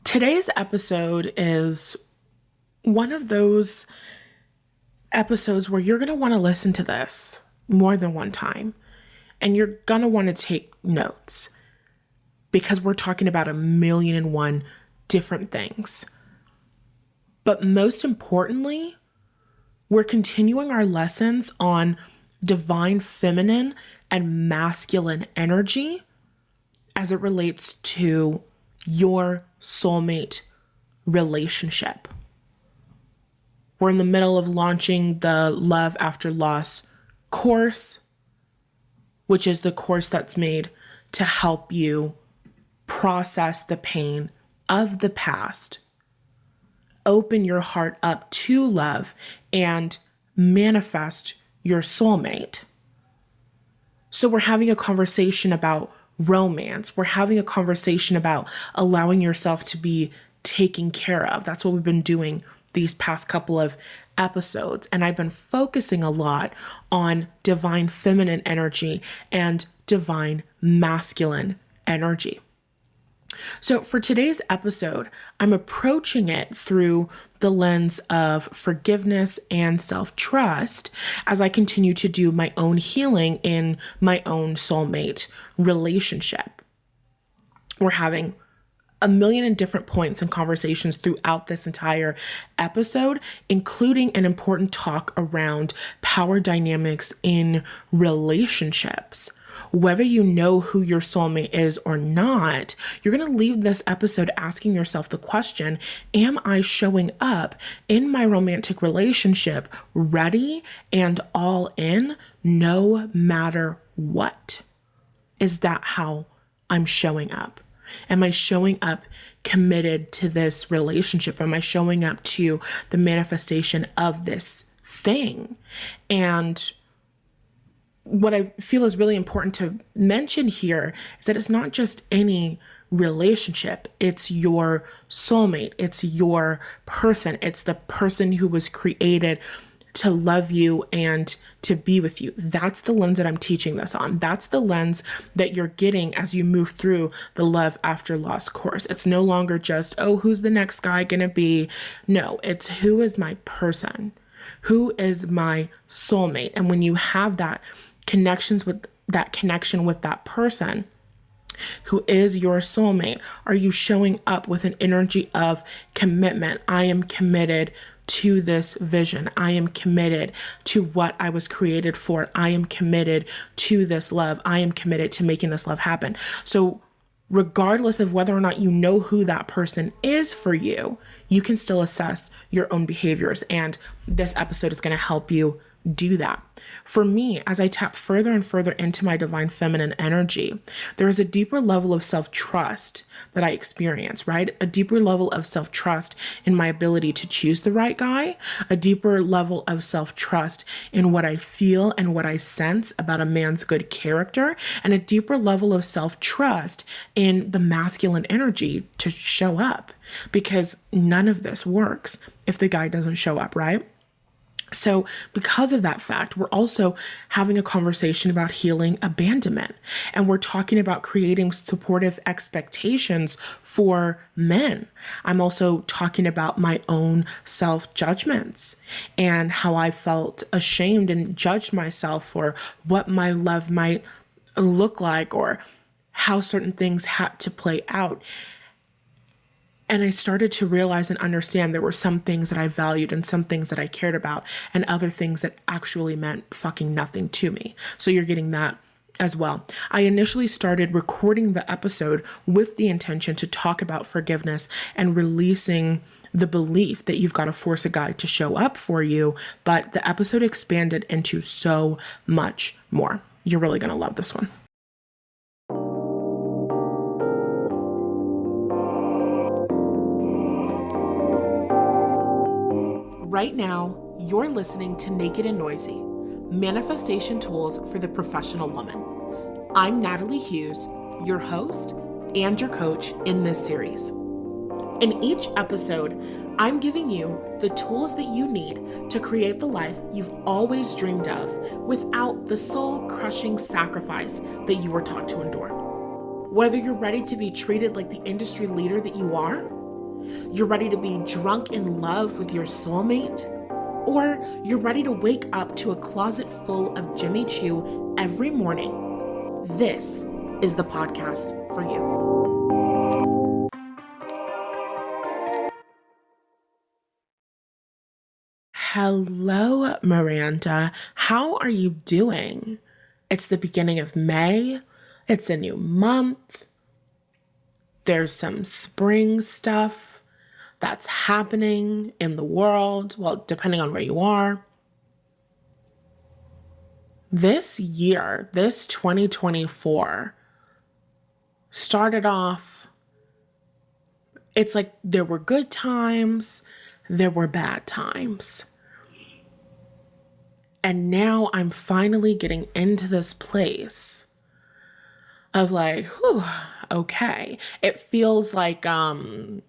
Today's episode is one of those episodes where you're going to want to listen to this more than one time, and you're going to want to take notes because we're talking about 1,000,001 different things. But most importantly, we're continuing our lessons on divine feminine and masculine energy as it relates to your soulmate relationship. We're in the middle of launching the Love After Loss course, which is the course that's made to help you process the pain of the past, open your heart up to love, and manifest your soulmate. So we're having a conversation about romance. We're having a conversation about allowing yourself to be taken care of. That's what we've been doing these past couple of episodes. And I've been focusing a lot on divine feminine energy and divine masculine energy. So for today's episode, I'm approaching it through the lens of forgiveness and self-trust as I continue to do my own healing in my own soulmate relationship. We're having 1,000,000 and different points and conversations throughout this entire episode, including an important talk around power dynamics in relationships. Whether you know who your soulmate is or not, you're going to leave this episode asking yourself the question, am I showing up in my romantic relationship ready and all in no matter what? Is that how I'm showing up? Am I showing up committed to this relationship? Am I showing up to the manifestation of this thing? And what I feel is really important to mention here is that it's not just any relationship. It's your soulmate. It's your person. It's the person who was created to love you and to be with you. That's the lens that I'm teaching this on. That's the lens that you're getting as you move through the Love After Loss course. It's no longer just, oh, who's the next guy gonna be? No, it's who is my person? Who is my soulmate? And when you have that connection with that person who is your soulmate, are you showing up with an energy of commitment? I am committed to this vision. I am committed to what I was created for. I am committed to this love. I am committed to making this love happen. So regardless of whether or not you know who that person is for you, you can still assess your own behaviors. And this episode is going to help you do that. For me, as I tap further and further into my divine feminine energy, there is a deeper level of self-trust that I experience, right? A deeper level of self-trust in my ability to choose the right guy, a deeper level of self-trust in what I feel and what I sense about a man's good character, and a deeper level of self-trust in the masculine energy to show up, because none of this works if the guy doesn't show up, right? So because of that fact, we're also having a conversation about healing abandonment. And we're talking about creating supportive expectations for men. I'm also talking about my own self-judgments and how I felt ashamed and judged myself for what my love might look like or how certain things had to play out. And I started to realize and understand there were some things that I valued and some things that I cared about and other things that actually meant fucking nothing to me. So you're getting that as well. I initially started recording the episode with the intention to talk about forgiveness and releasing the belief that you've got to force a guy to show up for you. But the episode expanded into so much more. You're really going to love this one. Right now, you're listening to Naked and Noisy, Manifestation Tools for the Professional Woman. I'm Natalie Hughes, your host and your coach in this series. In each episode, I'm giving you the tools that you need to create the life you've always dreamed of without the soul-crushing sacrifice that you were taught to endure. Whether you're ready to be treated like the industry leader that you are, You're ready to be drunk in love with your soulmate? Or you're ready to wake up to a closet full of Jimmy Choo every morning? This is the podcast for you. Hello, Miranda. How are you doing? It's the beginning of May. It's a new month. There's some spring stuff that's happening in the world, well, depending on where you are. This year, this 2024, started off, it's like there were good times, there were bad times. And now I'm finally getting into this place of like, whew, okay. It feels like a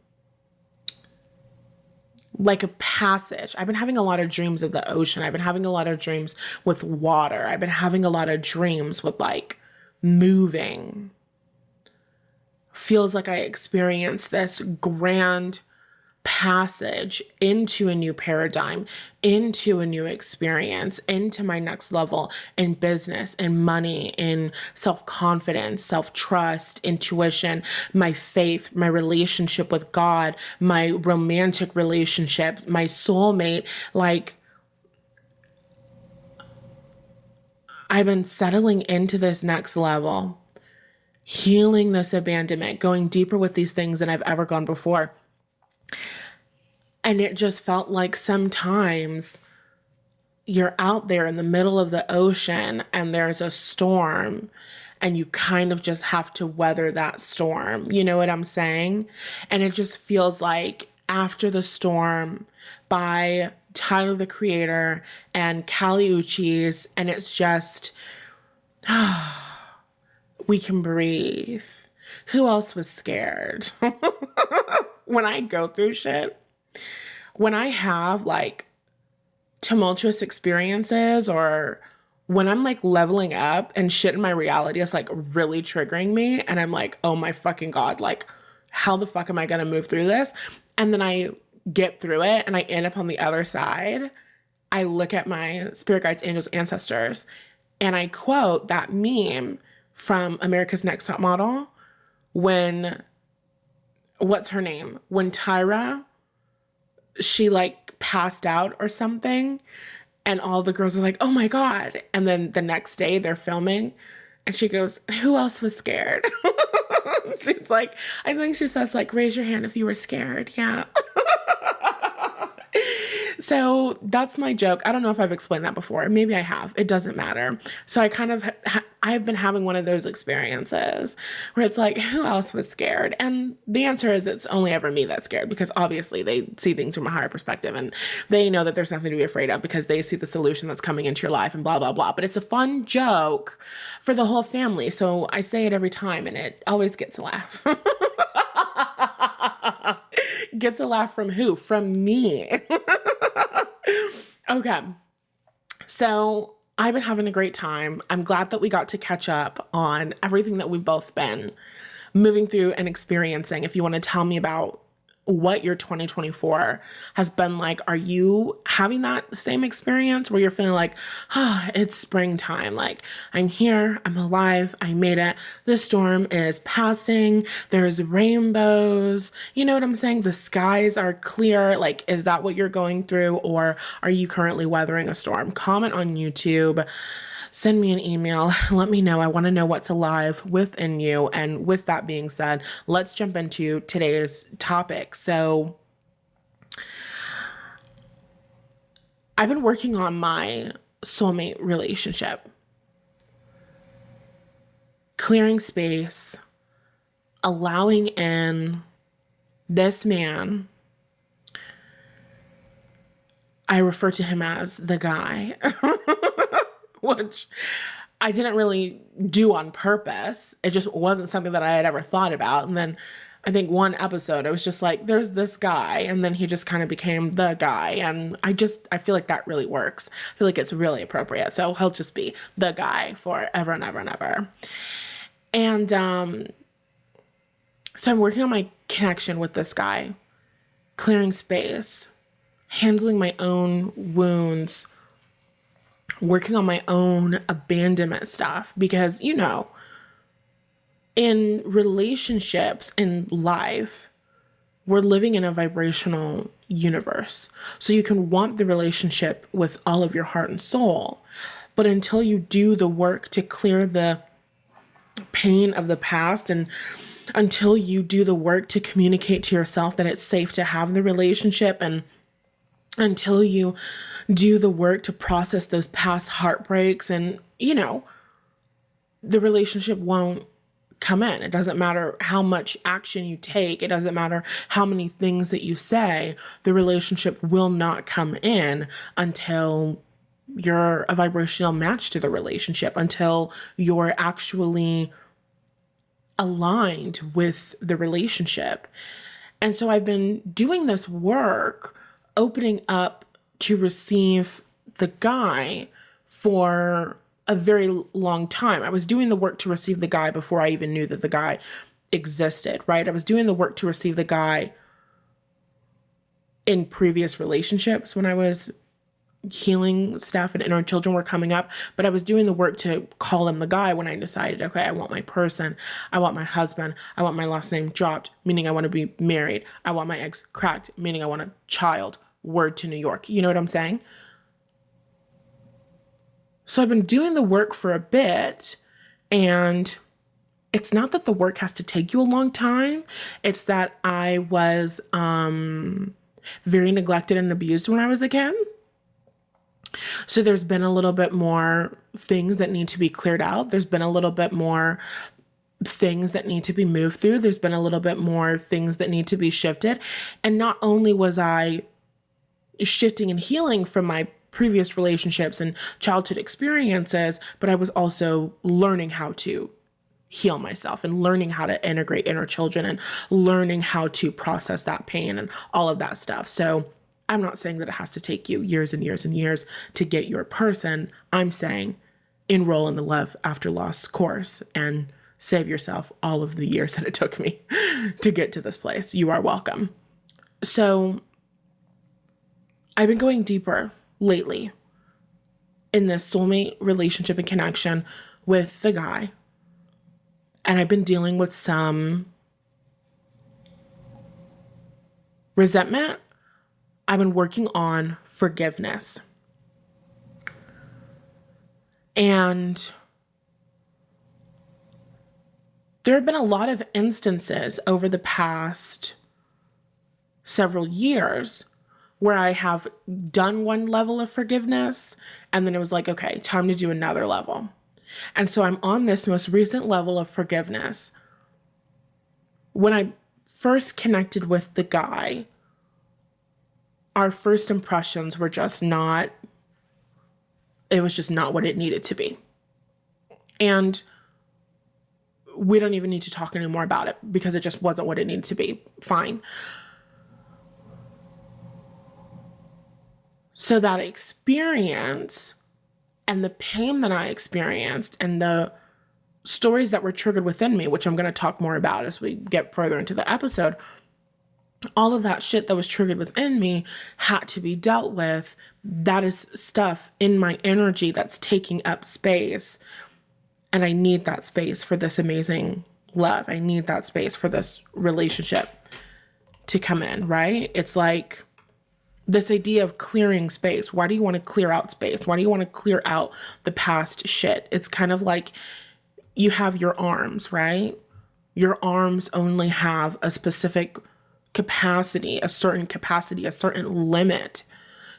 passage. I've been having a lot of dreams of the ocean. I've been having a lot of dreams with water. I've been having a lot of dreams with like moving. Feels like I experienced this grand passage into a new paradigm, into a new experience, into my next level in business, in money, in self-confidence, self-trust, intuition, my faith, my relationship with God, my romantic relationship, my soulmate. Like, I've been settling into this next level, healing this abandonment, going deeper with these things than I've ever gone before. And it just felt like sometimes you're out there in the middle of the ocean and there's a storm and you kind of just have to weather that storm. You know what I'm saying? And it just feels like After the Storm by Tyler, the Creator, and Kali Uchis. And it's just, we can breathe. Who else was scared? When I go through shit, when I have like tumultuous experiences, or when I'm like leveling up and shit in my reality is like really triggering me, and I'm like, oh my fucking God, like how the fuck am I gonna move through this? And then I get through it and I end up on the other side. I look at my spirit guides, angels, ancestors, and I quote that meme from America's Next Top Model when, what's her name? When Tyra, she like passed out or something, and all the girls are like, oh my God. And then the next day they're filming and she goes, who else was scared? She's like, I think she says like, raise your hand if you were scared. Yeah. So that's my joke. I don't know if I've explained that before. Maybe I have. It doesn't matter. So I kind of, I've been having one of those experiences where it's like, who else was scared? And the answer is it's only ever me that's scared, because obviously they see things from a higher perspective and they know that there's nothing to be afraid of because they see the solution that's coming into your life and blah, blah, blah. But it's a fun joke for the whole family. So I say it every time and it always gets a laugh. Gets a laugh from who? From me. Okay. So I've been having a great time. I'm glad that we got to catch up on everything that we've both been moving through and experiencing. If you want to tell me about what your 2024 has been like, are you having that same experience where you're feeling like, it's springtime, like I'm here, I'm alive, I made it, the storm is passing, there's rainbows, you know what I'm saying? The skies are clear. Like, is that what you're going through, or are you currently weathering a storm? Comment on YouTube. Send me an email. Let me know. I want to know what's alive within you. And with that being said, let's jump into today's topic. So I've been working on my soulmate relationship, clearing space, allowing in this man. I refer to him as the guy. Which I didn't really do on purpose. It just wasn't something that I had ever thought about. And then I think one episode, I was just like, there's this guy. And then he just kind of became the guy. And I feel like that really works. I feel like it's really appropriate. So he'll just be the guy forever and ever and ever. And so I'm working on my connection with this guy. clearing space, handling my own wounds, working on my own abandonment stuff. Because, in relationships, in life, we're living in a vibrational universe. So you can want the relationship with all of your heart and soul, but until you do the work to clear the pain of the past, and until you do the work to communicate to yourself that it's safe to have the relationship, and until you do the work to process those past heartbreaks, and the relationship won't come in. It doesn't matter how much action you take. It doesn't matter how many things that you say. The relationship will not come in until you're a vibrational match to the relationship, until you're actually aligned with the relationship. And so I've been doing this work, opening up to receive the guy for a very long time. I was doing the work to receive the guy before I even knew that the guy existed, right? I was doing the work to receive the guy in previous relationships when I was healing stuff and inner children were coming up, but I was doing the work to call him the guy when I decided, okay, I want my person. I want my husband. I want my last name dropped, meaning I want to be married. I want my eggs cracked, meaning I want a child. Word to New York. You know what I'm saying? So I've been doing the work for a bit, and it's not that the work has to take you a long time. It's that I was very neglected and abused when I was a kid. So there's been a little bit more things that need to be cleared out. There's been a little bit more things that need to be moved through. There's been a little bit more things that need to be shifted. And not only was I shifting and healing from my previous relationships and childhood experiences, but I was also learning how to heal myself and learning how to integrate inner children and learning how to process that pain and all of that stuff. So I'm not saying that it has to take you years and years and years to get your person. I'm saying enroll in the Love After Loss course and save yourself all of the years that it took me to get to this place. You are welcome. So I've been going deeper lately in this soulmate relationship and connection with the guy. And I've been dealing with some resentment. I've been working on forgiveness. And there have been a lot of instances over the past several years where I have done one level of forgiveness, and then it was like, okay, time to do another level. And so I'm on this most recent level of forgiveness. When I first connected with the guy, our first impressions were just not, it was just not what it needed to be. And we don't even need to talk anymore about it because it just wasn't what it needed to be. Fine. So that experience and the pain that I experienced and the stories that were triggered within me, which I'm going to talk more about as we get further into the episode, all of that shit that was triggered within me had to be dealt with. That is stuff in my energy that's taking up space. And I need that space for this amazing love. I need that space for this relationship to come in, right? It's like this idea of clearing space. Why do you want to clear out space? Why do you want to clear out the past shit? It's kind of like you have your arms, right? Your arms only have a specific capacity, a certain limit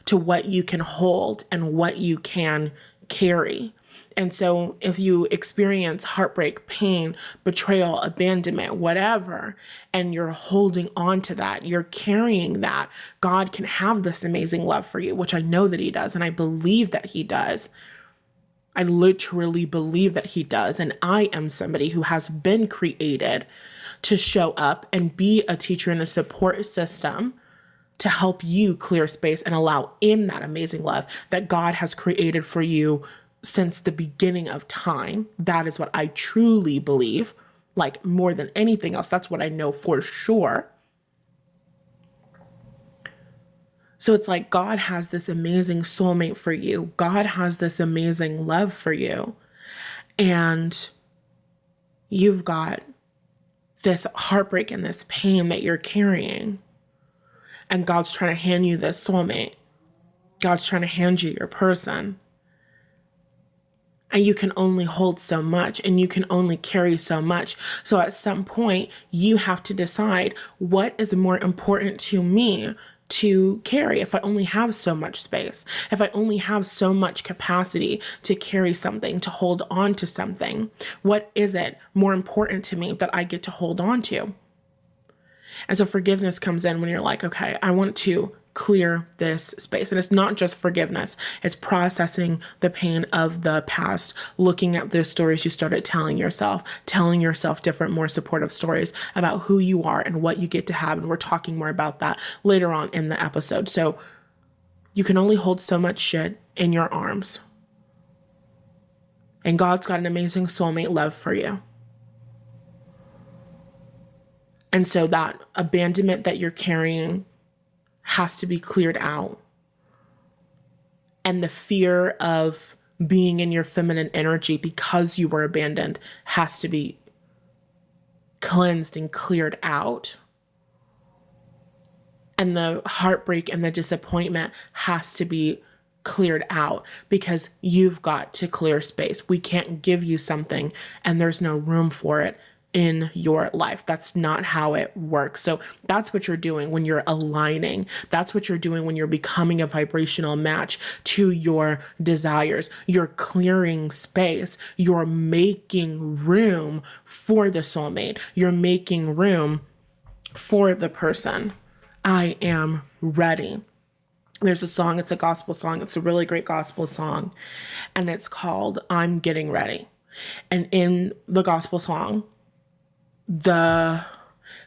to what you can hold and what you can carry. And so if you experience heartbreak, pain, betrayal, abandonment, whatever, and you're holding on to that, you're carrying that, God can have this amazing love for you, which I know that he does. And I believe that he does. I literally believe that he does. And I am somebody who has been created to show up and be a teacher and a support system to help you clear space and allow in that amazing love that God has created for you since the beginning of time. That is what I truly believe, like more than anything else. That's what I know for sure. So it's like God has this amazing soulmate for you. God has this amazing love for you. And you've got this heartbreak and this pain that you're carrying. And God's trying to hand you this soulmate. God's trying to hand you your person. And you can only hold so much and you can only carry so much. So at some point, you have to decide what is more important to me to carry. If I only have so much space, if I only have so much capacity to carry something, to hold on to something, what is it more important to me that I get to hold on to? And so forgiveness comes in when you're like, okay, I want to clear this space. And it's not just forgiveness, it's processing the pain of the past, looking at those stories you started telling yourself different, more supportive stories about who you are and what you get to have. And we're talking more about that later on in the episode. So you can only hold so much shit in your arms. And God's got an amazing soulmate love for you. And so that abandonment that you're carrying has to be cleared out. And the fear of being in your feminine energy because you were abandoned has to be cleansed and cleared out. And the heartbreak and the disappointment has to be cleared out because you've got to clear space. We can't give you something and there's no room for it in your life. That's not how it works. So that's what you're doing when you're aligning. That's what you're doing when you're becoming a vibrational match to your desires. You're clearing space. You're making room for the soulmate. You're making room for the person. I am ready. There's a song, it's a gospel song. It's a really great gospel song. And it's called I'm Getting Ready. And in the gospel song, the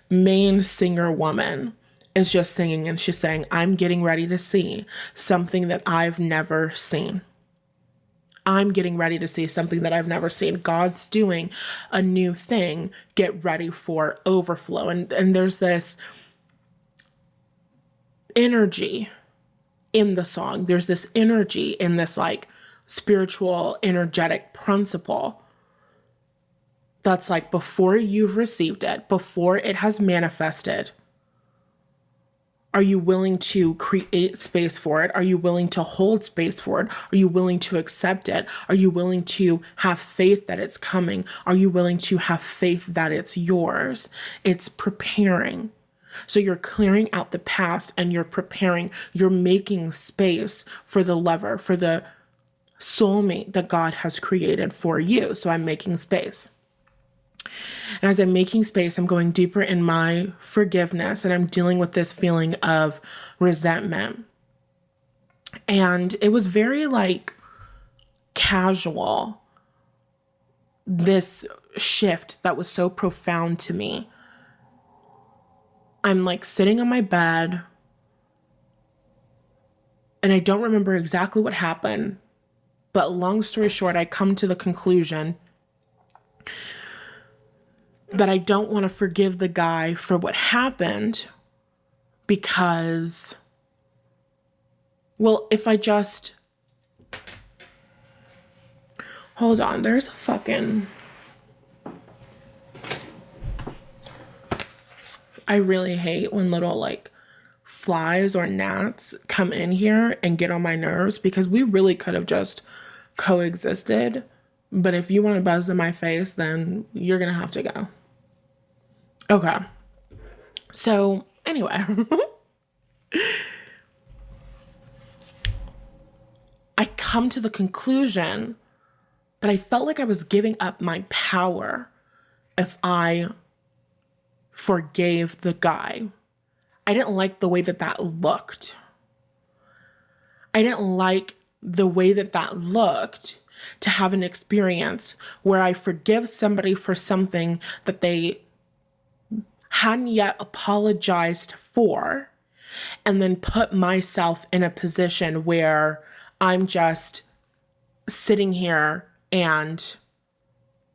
main singer woman is just singing and she's saying, I'm getting ready to see something that I've never seen. I'm getting ready to see something that I've never seen. God's doing a new thing. Get ready for overflow. And there's this energy in the song. There's this energy in this like spiritual, energetic principle that's like before you've received it, before it has manifested, are you willing to create space for it? Are you willing to hold space for it? Are you willing to accept it? Are you willing to have faith that it's coming? Are you willing to have faith that it's yours? It's preparing. So you're clearing out the past and you're preparing, you're making space for the lover, for the soulmate that God has created for you. So I'm making space. And as I'm making space, I'm going deeper in my forgiveness and I'm dealing with this feeling of resentment. And it was very like casual, this shift that was so profound to me. I'm like sitting on my bed and I don't remember exactly what happened, but long story short, I come to the conclusion that I don't want to forgive the guy for what happened because, well, if I just, hold on, there's a fucking, I really hate when little like flies or gnats come in here and get on my nerves because we really could have just coexisted. But if you want to buzz in my face, then you're going to have to go. Okay. So anyway, I come to the conclusion that I felt like I was giving up my power if I forgave the guy. I didn't like the way that that looked. I didn't like the way that that looked to have an experience where I forgive somebody for something that they hadn't yet apologized for, and then put myself in a position where I'm just sitting here and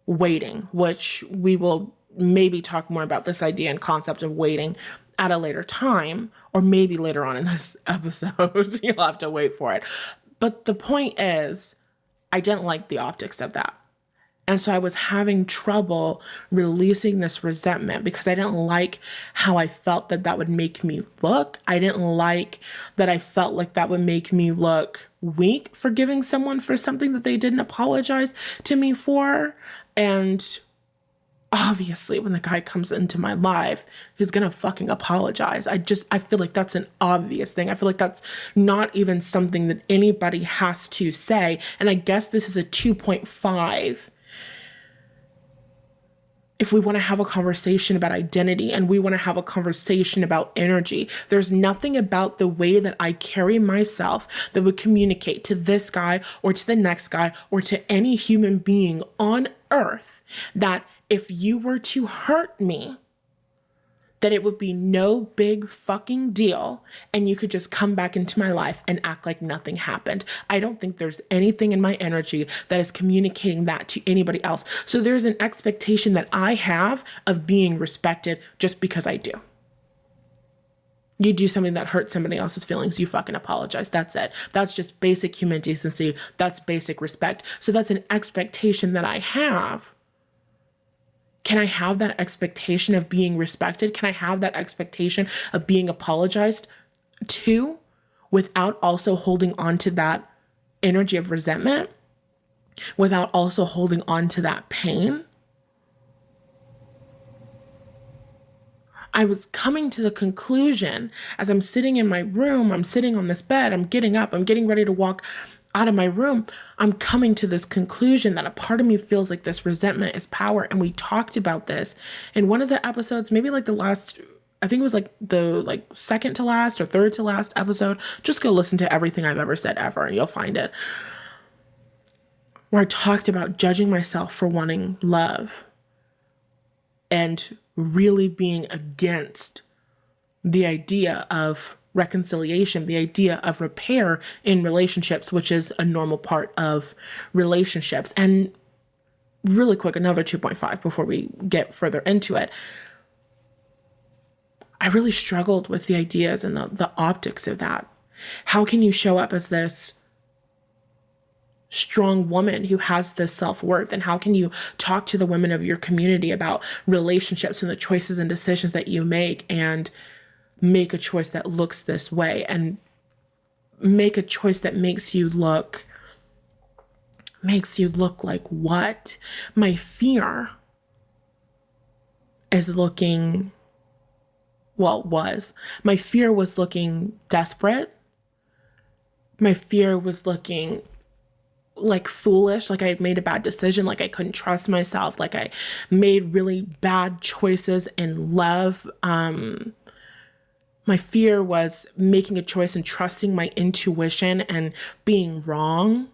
waiting, which we will maybe talk more about this idea and concept of waiting at a later time, or maybe later on in this episode. You'll have to wait for it. But the point is, I didn't like the optics of that. And so I was having trouble releasing this resentment because I didn't like how I felt that that would make me look. I didn't like that I felt like that would make me look weak forgiving someone for something that they didn't apologize to me for. And obviously, when the guy comes into my life, he's gonna fucking apologize. I feel like that's an obvious thing. I feel like that's not even something that anybody has to say. And I guess this is a 2.5 if we want to have a conversation about identity and we want to have a conversation about energy. There's nothing about the way that I carry myself that would communicate to this guy or to the next guy or to any human being on earth that if you were to hurt me, that it would be no big fucking deal and you could just come back into my life and act like nothing happened. I don't think there's anything in my energy that is communicating that to anybody else. So there's an expectation that I have of being respected just because I do. You do something that hurts somebody else's feelings, you fucking apologize. That's it. That's just basic human decency. That's basic respect. So that's an expectation that I have. Can I have that expectation of being respected? Can I have that expectation of being apologized to without also holding on to that energy of resentment? Without also holding on to that pain? I was coming to the conclusion as I'm sitting in my room, I'm sitting on this bed, I'm getting up, I'm getting ready to walk out of my room, I'm coming to this conclusion that a part of me feels like this resentment is power. And we talked about this in one of the episodes, maybe like the last, I think it was like the second to last or third to last episode. Just go listen to everything I've ever said ever and you'll find it. Where I talked about judging myself for wanting love and really being against the idea of reconciliation, the idea of repair in relationships, which is a normal part of relationships. And really quick, another 2.5 before we get further into it. I really struggled with the ideas and the optics of that. How can you show up as this strong woman who has this self-worth? And how can you talk to the women of your community about relationships and the choices and decisions that you make and make a choice that looks this way and make a choice that makes you look like what? My fear is looking, my fear was looking desperate. My fear was looking like foolish, like I had made a bad decision, like I couldn't trust myself, like I made really bad choices in love. My fear was making a choice and trusting my intuition and being wrong.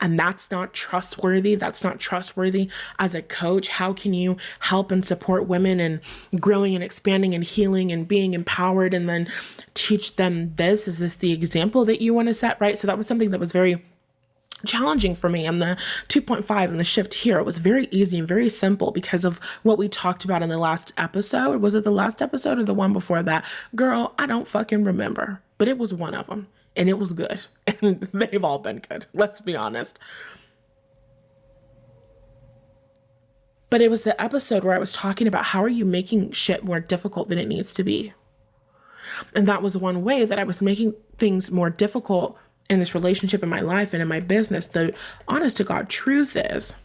And that's not trustworthy. That's not trustworthy as a coach. How can you help and support women and growing and expanding and healing and being empowered and then teach them this? Is this the example that you want to set, right? So that was something that was very challenging for me. And the 2.5 and the shift here, it was very easy and very simple because of what we talked about in the last episode. Was it the last episode or the one before that? Girl, I don't fucking remember, but it was one of them and it was good. And they've all been good. Let's be honest. But it was the episode where I was talking about how are you making shit more difficult than it needs to be? And that was one way that I was making things more difficult in this relationship, in my life, and in my business. The honest to God truth is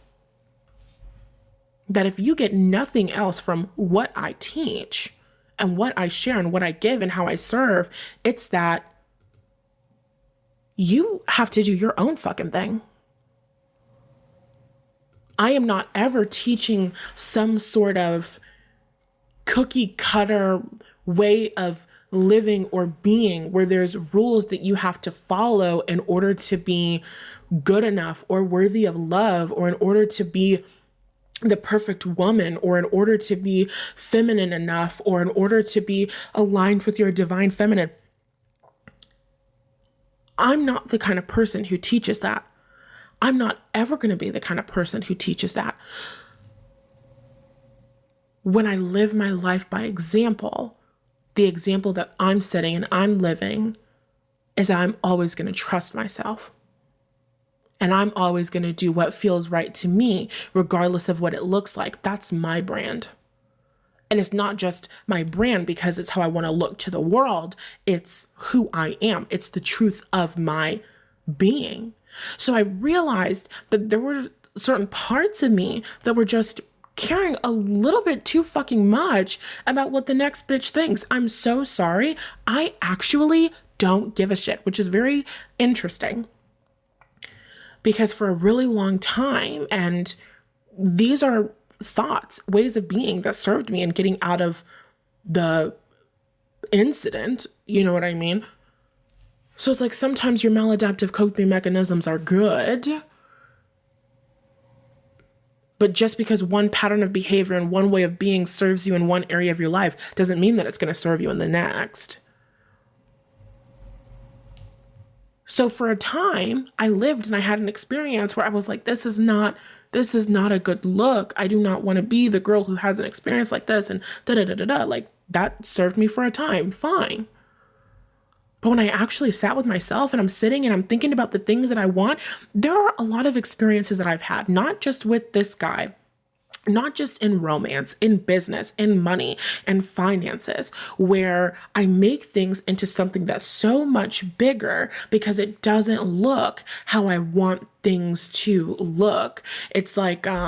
that if you get nothing else from what I teach and what I share and what I give and how I serve, it's that you have to do your own fucking thing. I am not ever teaching some sort of cookie cutter way of living or being where there's rules that you have to follow in order to be good enough or worthy of love or in order to be the perfect woman or in order to be feminine enough or in order to be aligned with your divine feminine. I'm not the kind of person who teaches that. I'm not ever going to be the kind of person who teaches that. when I live my life by example, the example that I'm setting and I'm living is that I'm always going to trust myself. And I'm always going to do what feels right to me, regardless of what it looks like. That's my brand. And it's not just my brand because it's how I want to look to the world. It's who I am. It's the truth of my being. So I realized that there were certain parts of me that were just caring a little bit too fucking much about what the next bitch thinks. I'm so sorry. I actually don't give a shit, which is very interesting. Because for a really long time, and these are thoughts, ways of being that served me in getting out of the incident, you know what I mean? So it's like sometimes your maladaptive coping mechanisms are good, but just because one pattern of behavior and one way of being serves you in one area of your life doesn't mean that it's going to serve you in the next. So for a time, I lived and I had an experience where I was like, this is not a good look. I do not want to be the girl who has an experience like this and da-da-da-da-da. Like, that served me for a time, fine. But when I actually sat with myself and I'm sitting and I'm thinking about the things that I want, there are a lot of experiences that I've had, not just with this guy, not just in romance, in business, in money, and finances, where I make things into something that's so much bigger because it doesn't look how I want things to look. It's like, I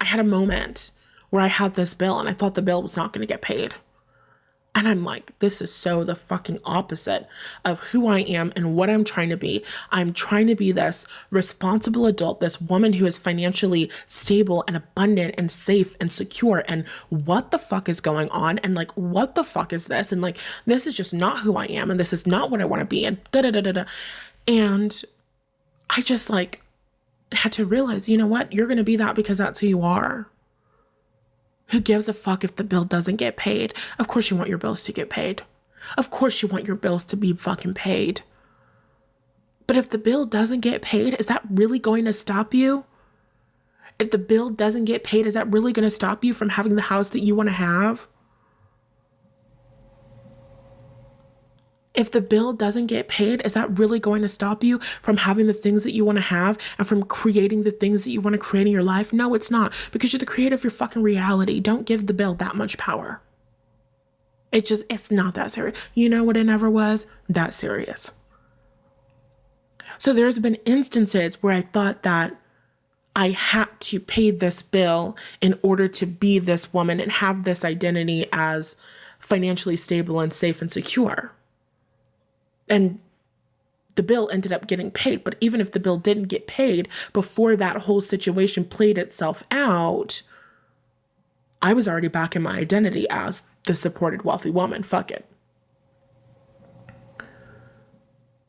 had a moment where I had this bill and I thought the bill was not going to get paid. And I'm like, this is so the fucking opposite of who I am and what I'm trying to be. I'm trying to be this responsible adult, this woman who is financially stable and abundant and safe and secure. And what the fuck is going on? And like, what the fuck is this? And like, this is just not who I am. And this is not what I want to be. And da-da-da-da-da. And I just like had to realize, you know what? You're going to be that because that's who you are. Who gives a fuck if the bill doesn't get paid? Of course you want your bills to get paid. Of course you want your bills to be fucking paid. But if the bill doesn't get paid, is that really going to stop you? If the bill doesn't get paid, is that really going to stop you from having the house that you want to have? If the bill doesn't get paid, is that really going to stop you from having the things that you want to have and from creating the things that you want to create in your life? No, it's not, because you're the creator of your fucking reality. Don't give the bill that much power. It's not that serious. You know what it never was? That serious. So there's been instances where I thought that I had to pay this bill in order to be this woman and have this identity as financially stable and safe and secure. And the bill ended up getting paid. But even if the bill didn't get paid, before that whole situation played itself out, I was already back in my identity as the supported wealthy woman. Fuck it.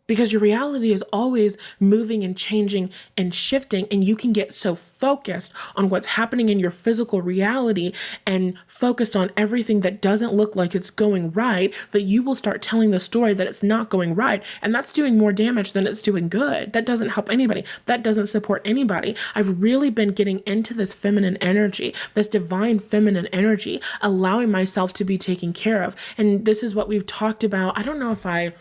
Because your reality is always moving and changing and shifting, and you can get so focused on what's happening in your physical reality and focused on everything that doesn't look like it's going right that you will start telling the story that it's not going right. And that's doing more damage than it's doing good. That doesn't help anybody. That doesn't support anybody. I've really been getting into this feminine energy, this divine feminine energy, allowing myself to be taken care of. And this is what we've talked about. I don't know if I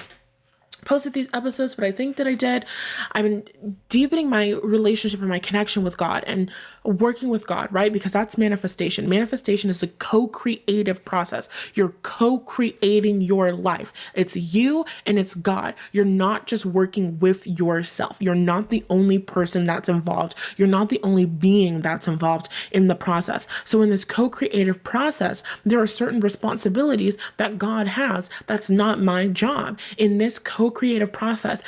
posted these episodes, but I think that I did. I've been deepening my relationship and my connection with God and working with God, right? Because that's manifestation. Manifestation is a co-creative process. You're co-creating your life. It's you and it's God. You're not just working with yourself. You're not the only person that's involved. You're not the only being that's involved in the process. So in this co-creative process, there are certain responsibilities that God has. That's not my job. In this co-creative process,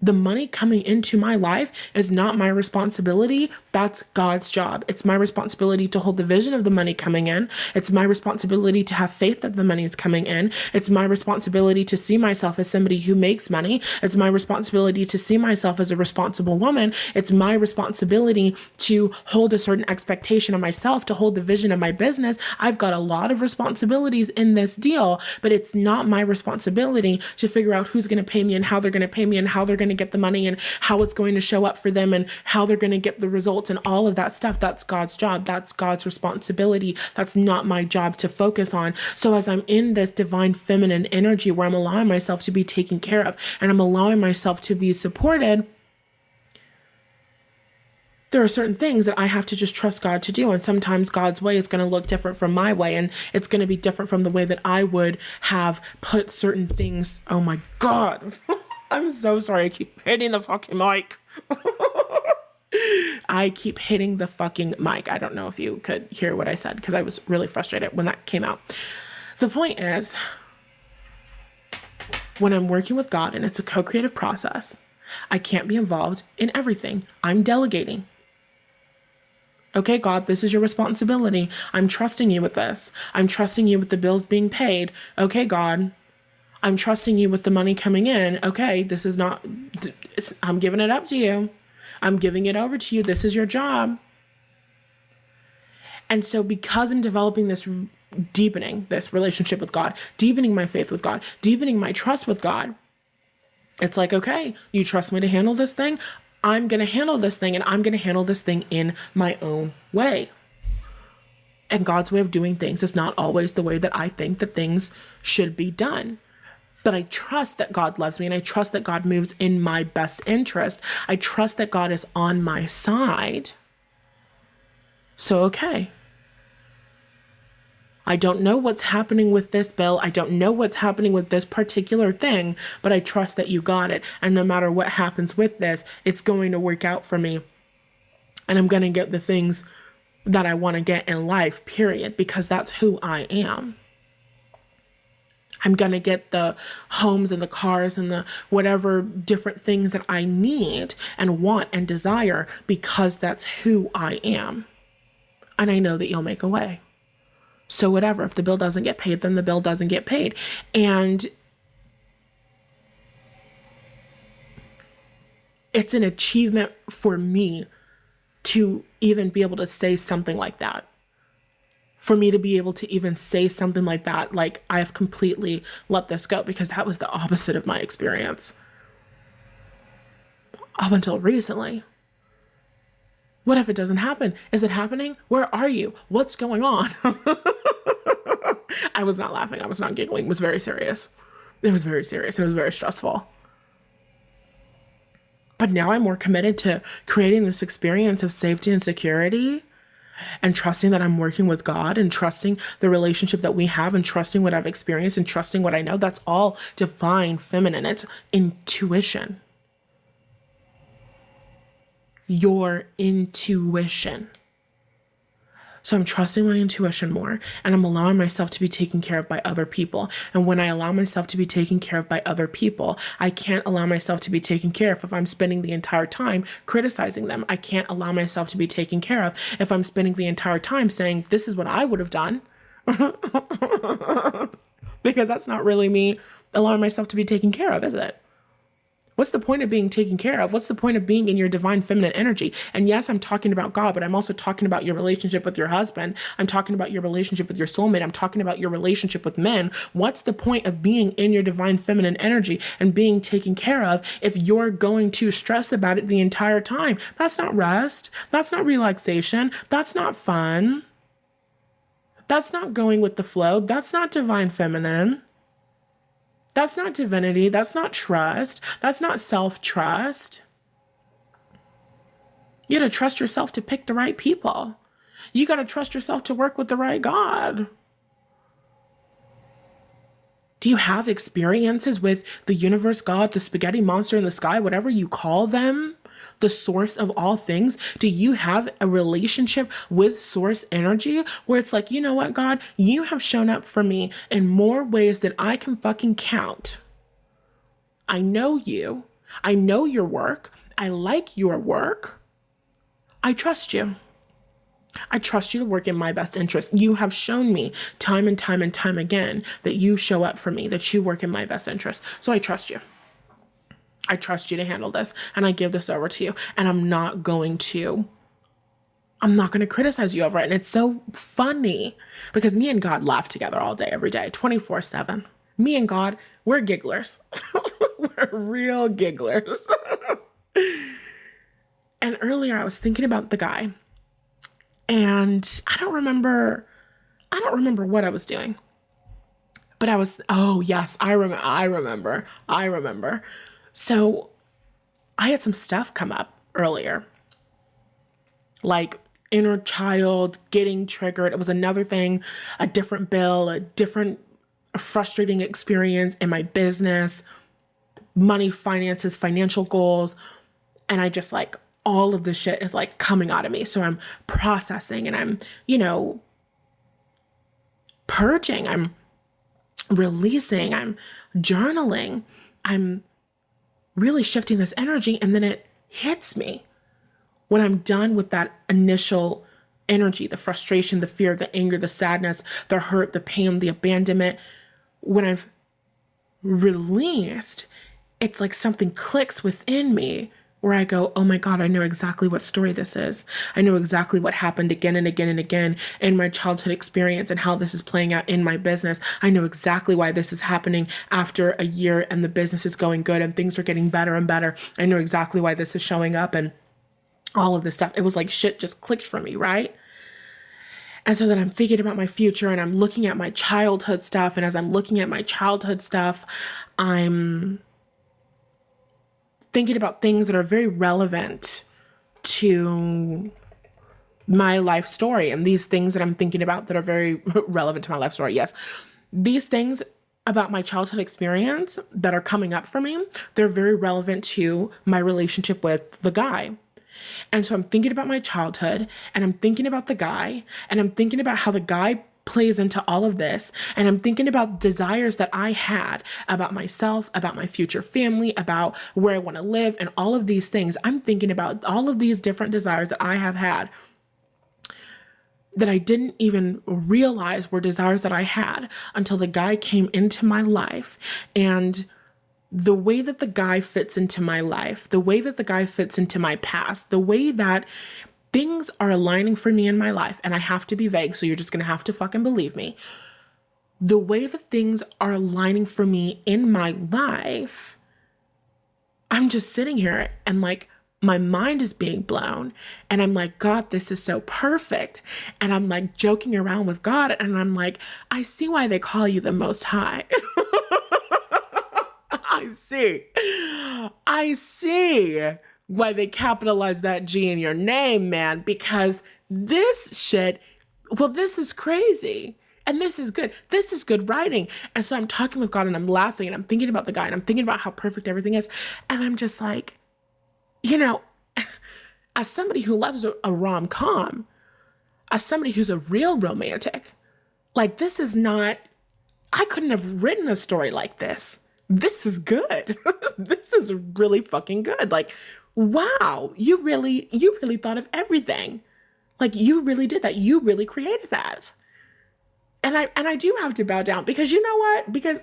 the money coming into my life is not my responsibility. That's God's job. It's my responsibility to hold the vision of the money coming in. It's my responsibility to have faith that the money is coming in. It's my responsibility to see myself as somebody who makes money. It's my responsibility to see myself as a responsible woman. It's my responsibility to hold a certain expectation of myself, to hold the vision of my business. I've got a lot of responsibilities in this deal, but it's not my responsibility to figure out who's going to pay me and how they're going to pay me and how they're going going to get the money and how it's going to show up for them and how they're going to get the results and all of that stuff. That's God's job. That's God's responsibility. That's not my job to focus on. So as I'm in this divine feminine energy where I'm allowing myself to be taken care of and I'm allowing myself to be supported, there are certain things that I have to just trust God to do. And sometimes God's way is going to look different from my way. And it's going to be different from the way that I would have put certain things. Oh my God. I'm so sorry. I keep hitting the fucking mic. I keep hitting the fucking mic. I don't know if you could hear what I said because I was really frustrated when that came out. The point is, when I'm working with God and it's a co-creative process, I can't be involved in everything. I'm delegating. Okay, God, this is your responsibility. I'm trusting you with this. I'm trusting you with the bills being paid. Okay, God, I'm trusting you with the money coming in. Okay, this is not, I'm giving it up to you. I'm giving it over to you. This is your job. And so because I'm developing this, deepening this relationship with God, deepening my faith with God, deepening my trust with God, it's like, okay, you trust me to handle this thing? I'm going to handle this thing, and I'm going to handle this thing in my own way. And God's way of doing things is not always the way that I think that things should be done. But I trust that God loves me, and I trust that God moves in my best interest. I trust that God is on my side. So, okay. I don't know what's happening with this bill. I don't know what's happening with this particular thing, but I trust that you got it. And no matter what happens with this, it's going to work out for me. And I'm going to get the things that I want to get in life, period, because that's who I am. I'm going to get the homes and the cars and the whatever different things that I need and want and desire because that's who I am. And I know that you'll make a way. So whatever, if the bill doesn't get paid, then the bill doesn't get paid. And it's an achievement for me to even be able to say something like that. For me to be able to even say something like that, like I have completely let this go, because that was the opposite of my experience. Up until recently. What if it doesn't happen? Is it happening? Where are you? What's going on? I was not laughing. I was not giggling. It was very serious. It was very serious. And it was very stressful. But now I'm more committed to creating this experience of safety and security and trusting that I'm working with God and trusting the relationship that we have and trusting what I've experienced and trusting what I know. That's all divine feminine. It's intuition. Your intuition. So I'm trusting my intuition more, and I'm allowing myself to be taken care of by other people. And when I allow myself to be taken care of by other people, I can't allow myself to be taken care of if I'm spending the entire time criticizing them. I can't allow myself to be taken care of if I'm spending the entire time saying, this is what I would have done. Because that's not really me allowing myself to be taken care of, is it? What's the point of being taken care of? What's the point of being in your divine feminine energy? And yes, I'm talking about God, but I'm also talking about your relationship with your husband. I'm talking about your relationship with your soulmate. I'm talking about your relationship with men. What's the point of being in your divine feminine energy and being taken care of if you're going to stress about it the entire time? That's not rest. That's not relaxation. That's not fun. That's not going with the flow. That's not divine feminine. That's not divinity. That's not trust. That's not self-trust. You got to trust yourself to pick the right people. You got to trust yourself to work with the right God. Do you have experiences with the universe, God, the spaghetti monster in the sky, whatever you call them? The source of all things? Do you have a relationship with source energy where it's like, you know what, God, you have shown up for me in more ways than I can fucking count. I know you. I know your work. I like your work. I trust you. I trust you to work in my best interest. You have shown me time and time and time again that you show up for me, that you work in my best interest. So I trust you. I trust you to handle this, and I give this over to you, and I'm not going to criticize you over it. And it's so funny because me and God laugh together all day, every day, 24/7. Me and God, we're gigglers. We're real gigglers. And earlier I was thinking about the guy, and I don't remember what I was doing. But oh yes, I remember. So I had some stuff come up earlier, like inner child getting triggered. It was another thing, a different bill, a different frustrating experience in my business, money, finances, financial goals. And I just like, all of this shit is like coming out of me. So I'm processing and I'm, purging, I'm releasing, I'm journaling, I'm really shifting this energy. And then it hits me when I'm done with that initial energy, the frustration, the fear, the anger, the sadness, the hurt, the pain, the abandonment. When I've released, it's like something clicks within me where I go, oh my God, I know exactly what story this is. I know exactly what happened again and again and again in my childhood experience and how this is playing out in my business. I know exactly why this is happening after a year and the business is going good and things are getting better and better. I know exactly why this is showing up and all of this stuff. It was like shit just clicked for me, right? And so then I'm thinking about my future and I'm looking at my childhood stuff. And as I'm looking at my childhood stuff, I'm thinking about things that are very relevant to my life story. And these things that I'm thinking about that are very relevant to my life story. Yes. These things about my childhood experience that are coming up for me, they're very relevant to my relationship with the guy. And so I'm thinking about my childhood and I'm thinking about the guy and I'm thinking about how the guy plays into all of this. And I'm thinking about desires that I had about myself, about my future family, about where I want to live and all of these things. I'm thinking about all of these different desires that I have had that I didn't even realize were desires that I had until the guy came into my life. And the way that the guy fits into my life, the way that the guy fits into my past, the way that things are aligning for me in my life, and I have to be vague, so you're just going to have to fucking believe me. The way that things are aligning for me in my life, I'm just sitting here and like, my mind is being blown and I'm like, God, this is so perfect. And I'm like joking around with God and I'm like, I see why they call you the Most High. I see why they capitalize that G in your name, man, because this shit, well, this is crazy. And this is good. This is good writing. And so I'm talking with God and I'm laughing and I'm thinking about the guy and I'm thinking about how perfect everything is. And I'm just like, as somebody who loves a rom-com, as somebody who's a real romantic, like this is not, I couldn't have written a story like this. This is good. This is really fucking good. Like, wow, you really thought of everything. Like you really did that. You really created that. And I do have to bow down because you know what? Because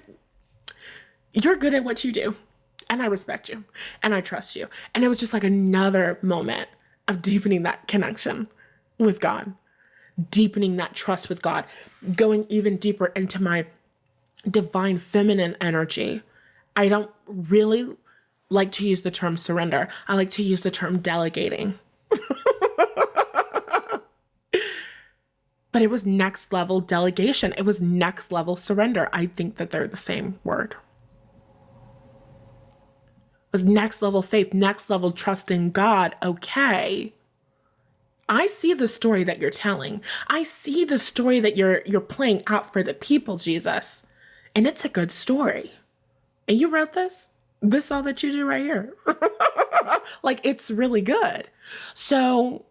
you're good at what you do. And I respect you. And I trust you. And it was just like another moment of deepening that connection with God. Deepening that trust with God. Going even deeper into my divine feminine energy. I don't really like to use the term surrender. I like to use the term delegating. But it was next level delegation. It was next level surrender. I think that they're the same word. It was next level faith, next level trust in God. Okay. I see the story that you're telling. I see the story that you're playing out for the people, Jesus. And it's a good story. And you wrote this? This all that you do right here. Like, it's really good. So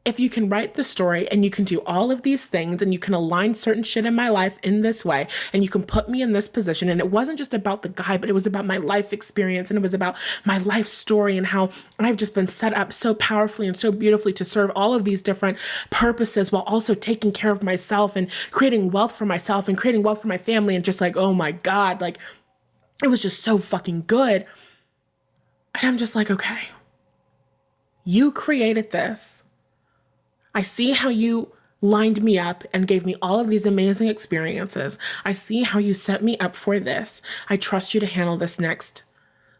if you can write the story and you can do all of these things and you can align certain shit in my life in this way and you can put me in this position, and it wasn't just about the guy, but it was about my life experience and it was about my life story and how I've just been set up so powerfully and so beautifully to serve all of these different purposes while also taking care of myself and creating wealth for myself and creating wealth for my family, and just like, oh my God, like it was just so fucking good. And I'm just like, okay, you created this. I see how you lined me up and gave me all of these amazing experiences. I see how you set me up for this. I trust you to handle this next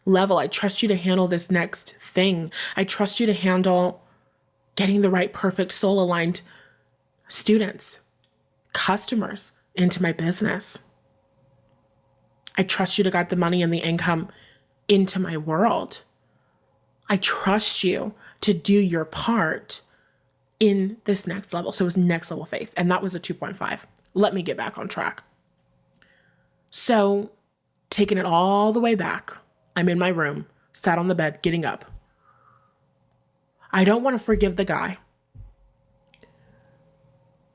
level. I trust you to handle this next thing. I trust you to handle getting the right, perfect, soul aligned students, customers into my business. I trust you to get the money and the income into my world. I trust you to do your part in this next level. So it was next level faith. And that was a 2.5. Let me get back on track. So taking it all the way back, I'm in my room, sat on the bed, getting up. I don't want to forgive the guy.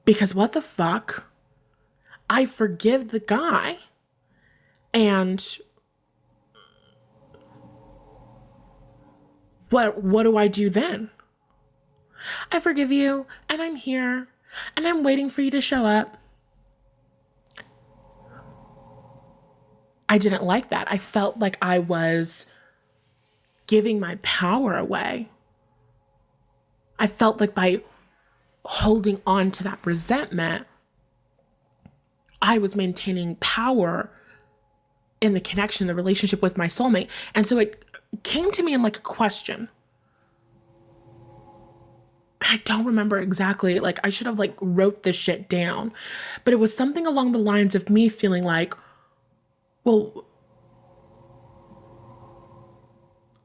Because what the fuck? I forgive the guy. And what do I do then? I forgive you, and I'm here, and I'm waiting for you to show up. I didn't like that. I felt like I was giving my power away. I felt like by holding on to that resentment, I was maintaining power in the connection, the relationship with my soulmate. And so it came to me in like a question. I don't remember exactly, like I should have like wrote this shit down, but it was something along the lines of me feeling like, well,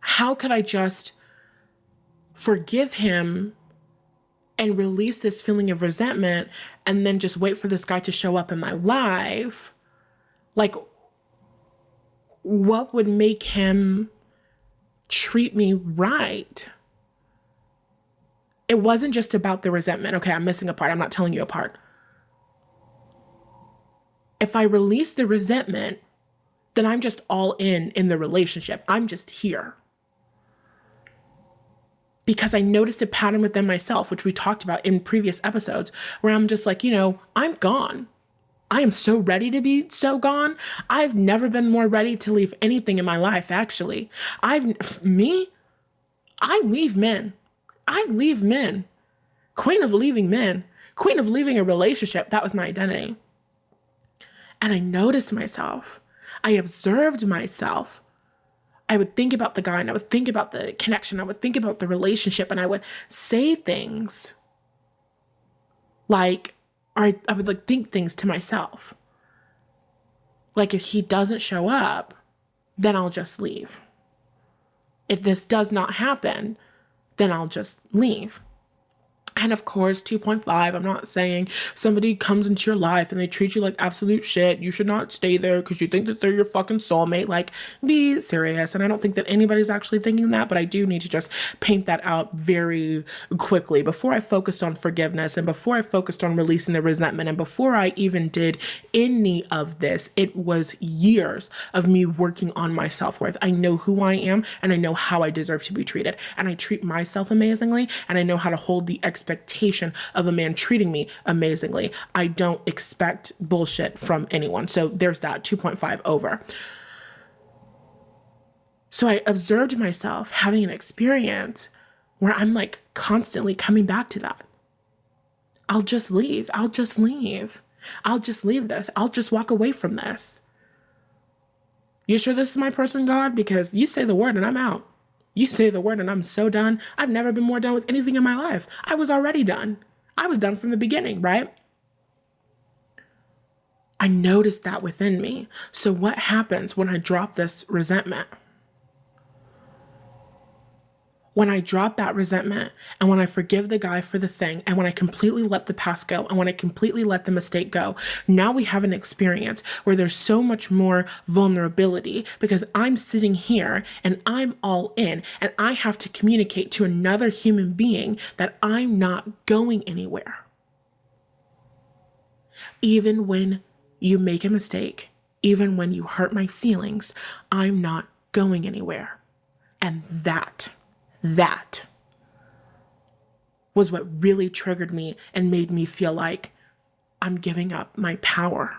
how could I just forgive him and release this feeling of resentment and then just wait for this guy to show up in my life? Like, what would make him treat me right? It wasn't just about the resentment. Okay, I'm missing a part. I'm not telling you a part. If I release the resentment, then I'm just all in the relationship. I'm just here. Because I noticed a pattern within myself, which we talked about in previous episodes, where I'm just like, I'm gone. I am so ready to be so gone. I've never been more ready to leave anything in my life, actually. I leave men. I leave men. Queen of leaving men. Queen of leaving a relationship. That was my identity. And I noticed myself. I observed myself. I would think about the guy and I would think about the connection. I would think about the relationship and I would say things like, or I would like think things to myself. Like if he doesn't show up, then I'll just leave. If this does not happen, then I'll just leave. And of course, 2.5, I'm not saying somebody comes into your life and they treat you like absolute shit. You should not stay there because you think that they're your fucking soulmate. Like, be serious. And I don't think that anybody's actually thinking that, but I do need to just paint that out very quickly. Before I focused on forgiveness and before I focused on releasing the resentment and before I even did any of this, it was years of me working on my self-worth. I know who I am and I know how I deserve to be treated. And I treat myself amazingly and I know how to hold the expectation of a man treating me amazingly. I don't expect bullshit from anyone. So there's that 2.5 over. So I observed myself having an experience where I'm like constantly coming back to that. I'll just leave. I'll just leave. I'll just leave this. I'll just walk away from this. You sure this is my person, God? Because you say the word and I'm out. You say the word and I'm so done. I've never been more done with anything in my life. I was already done. I was done from the beginning, right? I noticed that within me. So what happens when I drop this resentment? When I drop that resentment and when I forgive the guy for the thing and when I completely let the past go and when I completely let the mistake go, now we have an experience where there's so much more vulnerability because I'm sitting here and I'm all in and I have to communicate to another human being that I'm not going anywhere. Even when you make a mistake, even when you hurt my feelings, I'm not going anywhere. And that was what really triggered me and made me feel like I'm giving up my power.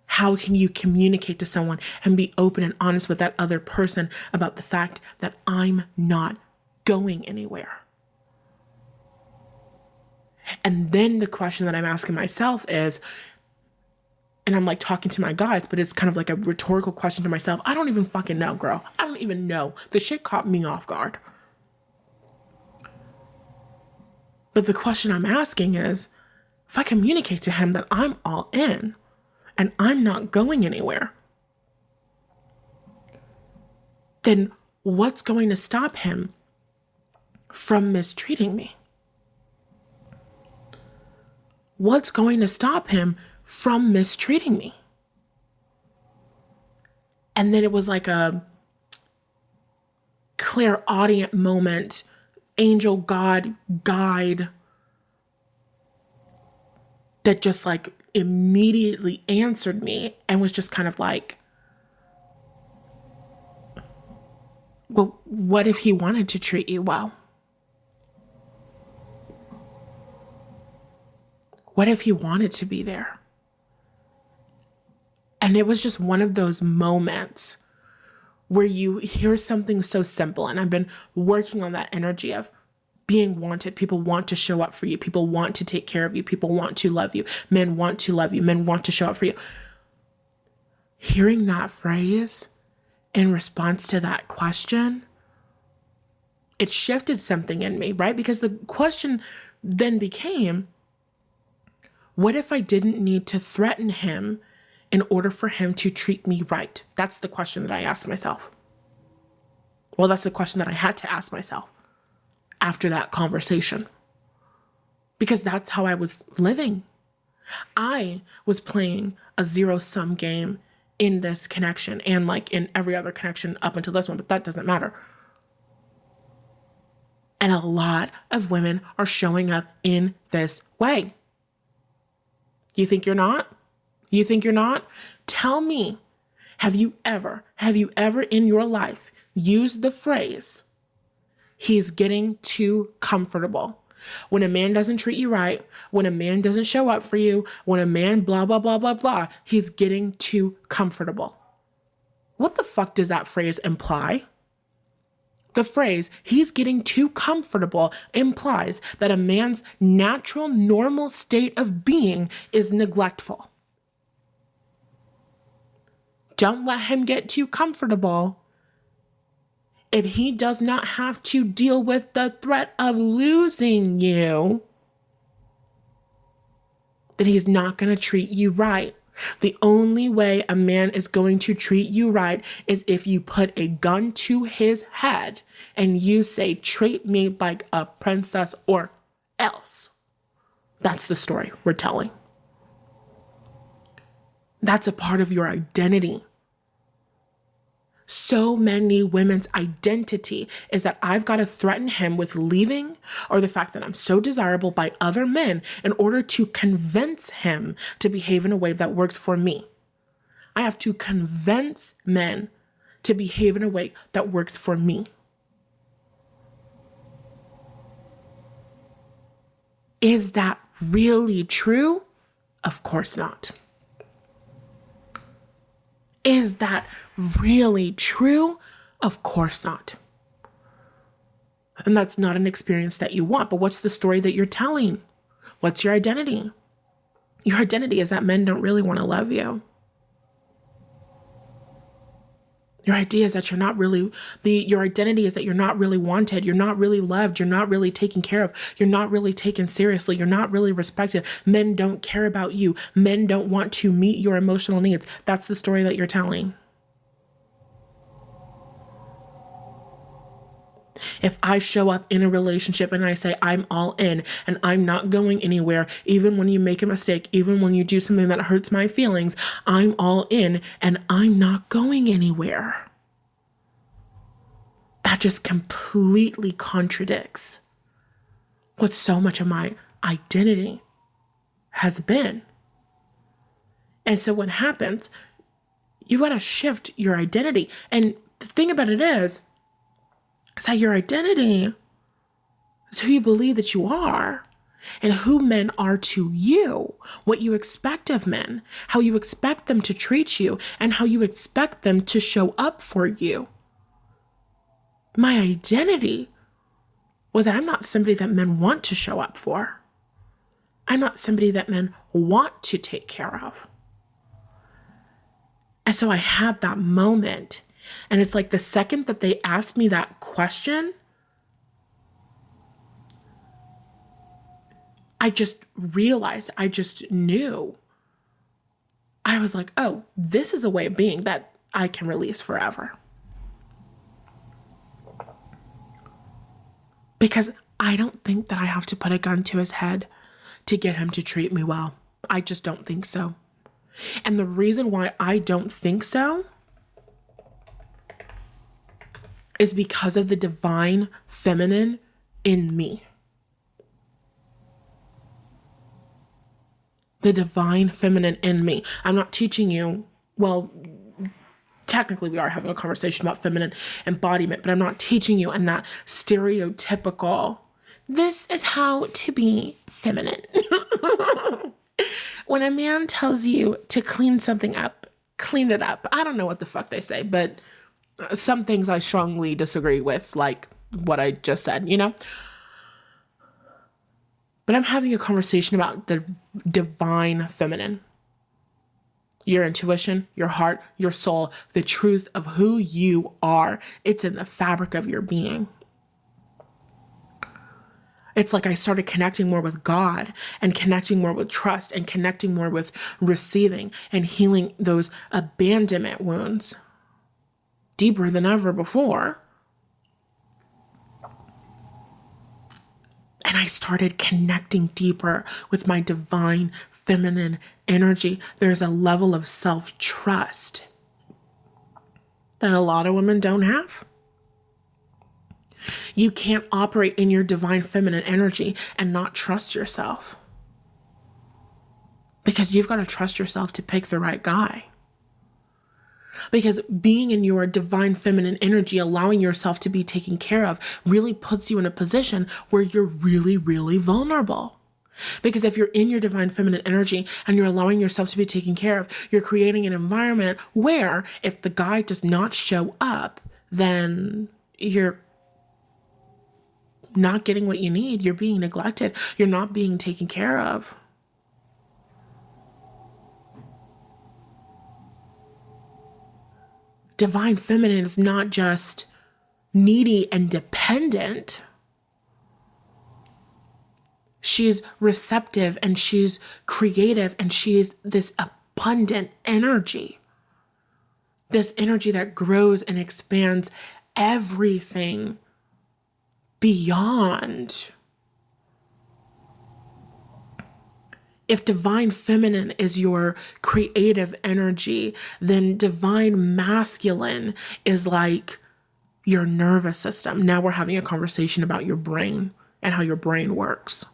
How can you communicate to someone and be open and honest with that other person about the fact that I'm not going anywhere? And then the question that I'm asking myself is, and I'm like talking to my guides, but it's kind of like a rhetorical question to myself. I don't even fucking know, girl. I don't even know. The shit caught me off guard. But the question I'm asking is, if I communicate to him that I'm all in and I'm not going anywhere, then what's going to stop him from mistreating me? What's going to stop him from mistreating me? And then it was like a clairaudient moment, angel, God, guide, that just like immediately answered me and was just kind of like, well, what if he wanted to treat you well? What if he wanted to be there? And it was just one of those moments where you hear something so simple. And I've been working on that energy of being wanted. People want to show up for you. People want to take care of you. People want to love you. Men want to love you. Men want to show up for you. Hearing that phrase in response to that question, it shifted something in me, right? Because the question then became, what if I didn't need to threaten him in order for him to treat me right? That's the question that I asked myself. Well, that's the question that I had to ask myself after that conversation, because that's how I was living. I was playing a zero-sum game in this connection and like in every other connection up until this one, but that doesn't matter. And a lot of women are showing up in this way. You think you're not? You think you're not? Tell me, have you ever in your life used the phrase, he's getting too comfortable? When a man doesn't treat you right, when a man doesn't show up for you, when a man blah, blah, blah, blah, blah, he's getting too comfortable. What the fuck does that phrase imply? The phrase, he's getting too comfortable, implies that a man's natural, normal state of being is neglectful. Don't let him get too comfortable. If he does not have to deal with the threat of losing you, then he's not going to treat you right. The only way a man is going to treat you right is if you put a gun to his head and you say, treat me like a princess or else. That's the story we're telling. That's a part of your identity. So many women's identity is that I've got to threaten him with leaving, or the fact that I'm so desirable by other men in order to convince him to behave in a way that works for me. I have to convince men to behave in a way that works for me. Is that really true? Of course not. Is that really true? Of course not. And that's not an experience that you want. But what's the story that you're telling? What's your identity? Your identity is that men don't really want to love you. Your idea is that you're not really, your identity is that you're not really wanted. You're not really loved. You're not really taken care of. You're not really taken seriously. You're not really respected. Men don't care about you. Men don't want to meet your emotional needs. That's the story that you're telling. If I show up in a relationship and I say, I'm all in and I'm not going anywhere, even when you make a mistake, even when you do something that hurts my feelings, I'm all in and I'm not going anywhere. That just completely contradicts what so much of my identity has been. And so what happens, you got to shift your identity. And the thing about it is that your identity is who you believe that you are and who men are to you, what you expect of men, how you expect them to treat you, and how you expect them to show up for you. My identity was that I'm not somebody that men want to show up for. I'm not somebody that men want to take care of. And so I had that moment. And it's like the second that they asked me that question, I just realized, I just knew. I was like, oh, this is a way of being that I can release forever. Because I don't think that I have to put a gun to his head to get him to treat me well. I just don't think so. And the reason why I don't think so is because of the divine feminine in me. The divine feminine in me. I'm not teaching you, well, technically we are having a conversation about feminine embodiment, but I'm not teaching you in that stereotypical, this is how to be feminine. When a man tells you to clean something up, clean it up. I don't know what the fuck they say, but some things I strongly disagree with, like what I just said, you know? But I'm having a conversation about the divine feminine. Your intuition, your heart, your soul, the truth of who you are. It's in the fabric of your being. It's like I started connecting more with God and connecting more with trust and connecting more with receiving and healing those abandonment wounds deeper than ever before. And I started connecting deeper with my divine feminine energy. There's a level of self-trust that a lot of women don't have. You can't operate in your divine feminine energy and not trust yourself. Because you've got to trust yourself to pick the right guy. Because being in your divine feminine energy, allowing yourself to be taken care of, really puts you in a position where you're really, really vulnerable. Because if you're in your divine feminine energy and you're allowing yourself to be taken care of, you're creating an environment where if the guy does not show up, then you're not getting what you need. You're being neglected. You're not being taken care of. Divine feminine is not just needy and dependent. She's receptive and she's creative and she's this abundant energy. This energy that grows and expands everything beyond. If divine feminine is your creative energy, then divine masculine is like your nervous system. Now we're having a conversation about your brain and how your brain works.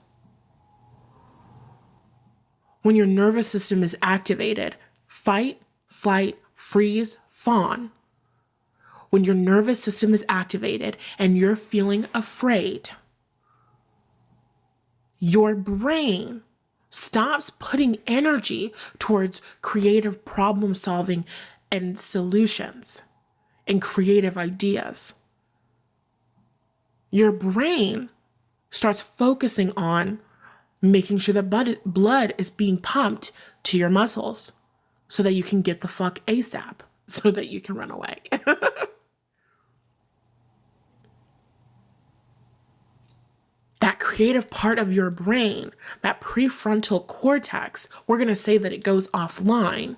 When your nervous system is activated, fight, flight, freeze, fawn. When your nervous system is activated and you're feeling afraid, your brain stops putting energy towards creative problem solving and solutions and creative ideas. Your brain starts focusing on making sure that blood is being pumped to your muscles so that you can get the fuck ASAP, so that you can run away. That creative part of your brain, that prefrontal cortex, we're going to say that it goes offline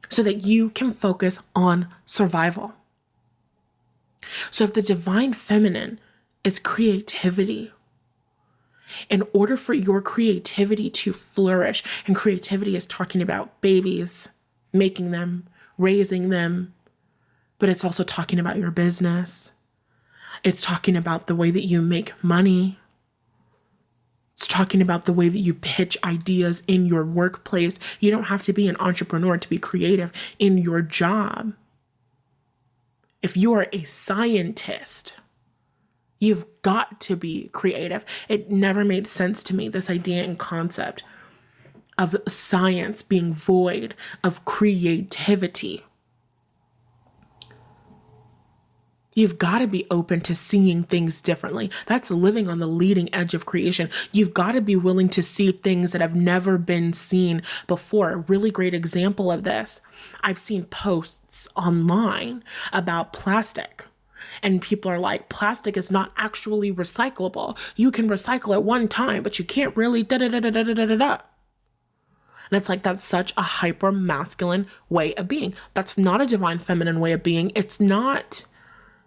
so that you can focus on survival. So if the divine feminine is creativity, in order for your creativity to flourish, and creativity is talking about babies, making them, raising them, but it's also talking about your business. It's talking about the way that you make money. It's talking about the way that you pitch ideas in your workplace. You don't have to be an entrepreneur to be creative in your job. If you are a scientist, you've got to be creative. It never made sense to me, this idea and concept of science being void of creativity. You've got to be open to seeing things differently. That's living on the leading edge of creation. You've got to be willing to see things that have never been seen before. A really great example of this, I've seen posts online about plastic. And people are like, plastic is not actually recyclable. You can recycle it one time, but you can't really da da da da da da da da. And it's like, that's such a hyper masculine way of being. That's not a divine feminine way of being. It's not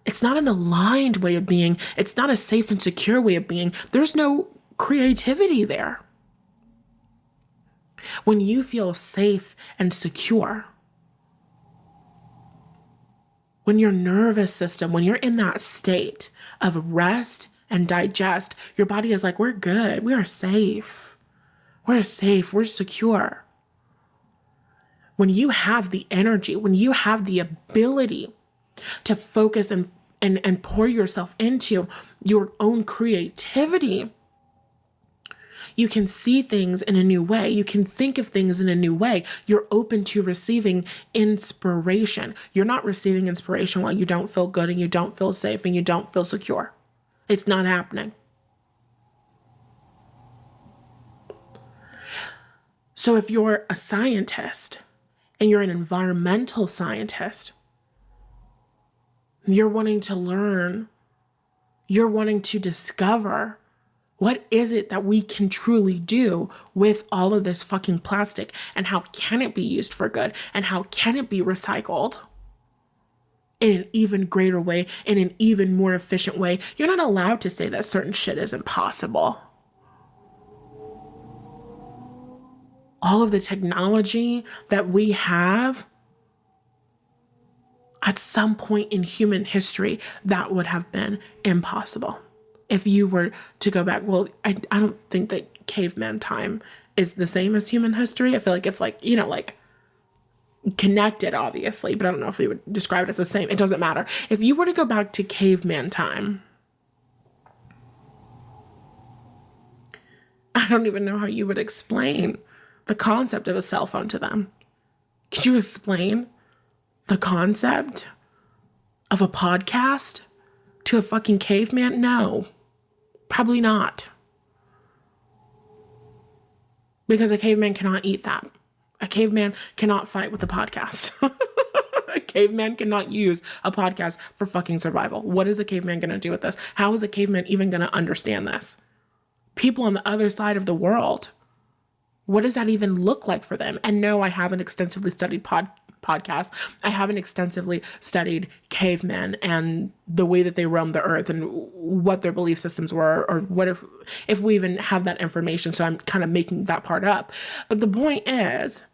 an aligned way of being. It's not a safe and secure way of being. There's no creativity there. When you feel safe and secure, when your nervous system, when you're in that state of rest and digest, your body is like, we're good. We are safe. We're safe. We're secure. When you have the energy, when you have the ability to focus and pour yourself into your own creativity, you can see things in a new way. You can think of things in a new way. You're open to receiving inspiration. You're not receiving inspiration while you don't feel good and you don't feel safe and you don't feel secure. It's not happening. So if you're a scientist and you're an environmental scientist, you're wanting to learn, you're wanting to discover, what is it that we can truly do with all of this fucking plastic, and how can it be used for good, and how can it be recycled in an even greater way, in an even more efficient way? You're not allowed to say that certain shit is impossible. All of the technology that we have, at some point in human history, that would have been impossible. If you were to go back, well, I don't think that caveman time is the same as human history. I feel like it's like, like connected, obviously, but I don't know if we would describe it as the same. It doesn't matter. If you were to go back to caveman time, I don't even know how you would explain the concept of a cell phone to them. Could you explain the concept of a podcast to a fucking caveman? No, probably not. Because a caveman cannot eat that. A caveman cannot fight with a podcast. A caveman cannot use a podcast for fucking survival. What is a caveman going to do with this? How is a caveman even going to understand this? People on the other side of the world, what does that even look like for them? And no, I haven't extensively studied podcasts. I haven't extensively studied cavemen and the way that they roamed the earth and what their belief systems were, or what if we even have that information. So I'm kind of making that part up. But the point is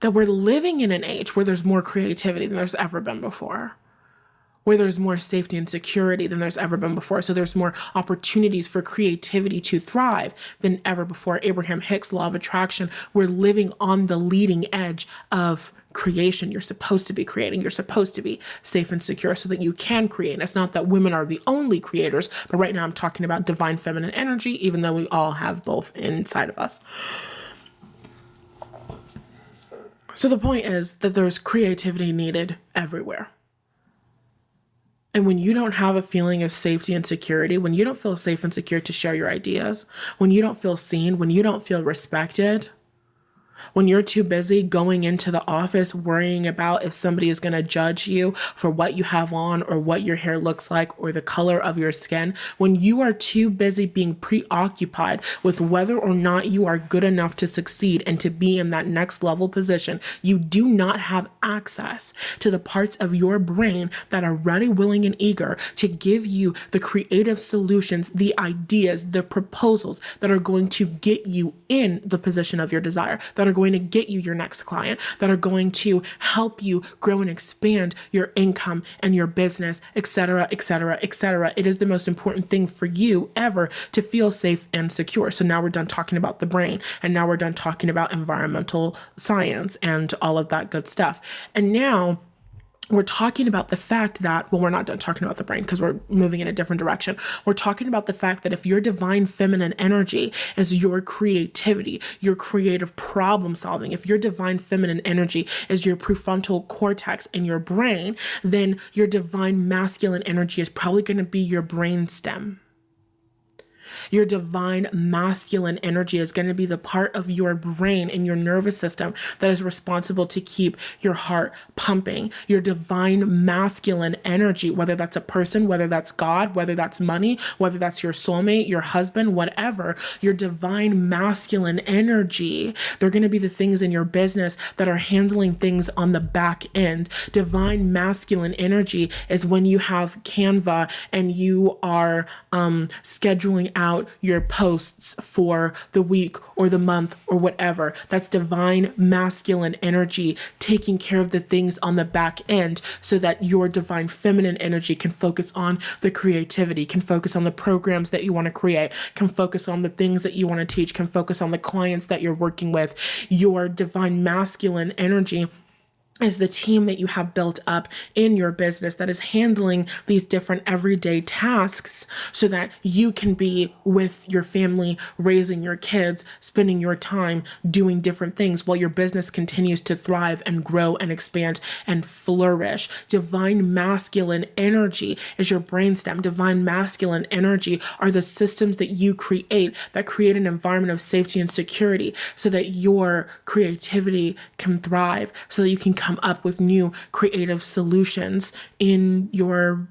that we're living in an age where there's more creativity than there's ever been before, where there's more safety and security than there's ever been before. So there's more opportunities for creativity to thrive than ever before. Abraham Hicks' law of attraction, we're living on the leading edge of creation. You're supposed to be creating. You're supposed to be safe and secure so that you can create. And it's not that women are the only creators, but right now I'm talking about divine feminine energy, even though we all have both inside of us. So the point is that there's creativity needed everywhere. And when you don't have a feeling of safety and security, when you don't feel safe and secure to share your ideas, when you don't feel seen, when you don't feel respected, when you're too busy going into the office worrying about if somebody is going to judge you for what you have on or what your hair looks like or the color of your skin, when you are too busy being preoccupied with whether or not you are good enough to succeed and to be in that next level position, you do not have access to the parts of your brain that are ready, willing, and eager to give you the creative solutions, the ideas, the proposals that are going to get you in the position of your desire, that are going to get you your next client, that are going to help you grow and expand your income and your business, etc., etc., etc. It is the most important thing for you ever to feel safe and secure. So now we're done talking about the brain, and now we're done talking about environmental science and all of that good stuff. And now we're talking about the fact that, well, we're not done talking about the brain because we're moving in a different direction. We're talking about the fact that if your divine feminine energy is your creativity, your creative problem solving, if your divine feminine energy is your prefrontal cortex in your brain, then your divine masculine energy is probably going to be your brain stem. Your divine masculine energy is going to be the part of your brain and your nervous system that is responsible to keep your heart pumping. Your divine masculine energy, whether that's a person, whether that's God, whether that's money, whether that's your soulmate, your husband, whatever, your divine masculine energy, they're going to be the things in your business that are handling things on the back end. Divine masculine energy is when you have Canva and you are scheduling out your posts for the week or the month or whatever. That's divine masculine energy taking care of the things on the back end so that your divine feminine energy can focus on the creativity, can focus on the programs that you want to create, can focus on the things that you want to teach, can focus on the clients that you're working with. Your divine masculine energy is the team that you have built up in your business that is handling these different everyday tasks so that you can be with your family, raising your kids, spending your time doing different things while your business continues to thrive and grow and expand and flourish. Divine masculine energy is your brainstem. Divine masculine energy are the systems that you create that create an environment of safety and security so that your creativity can thrive, so that you can come up with new creative solutions in your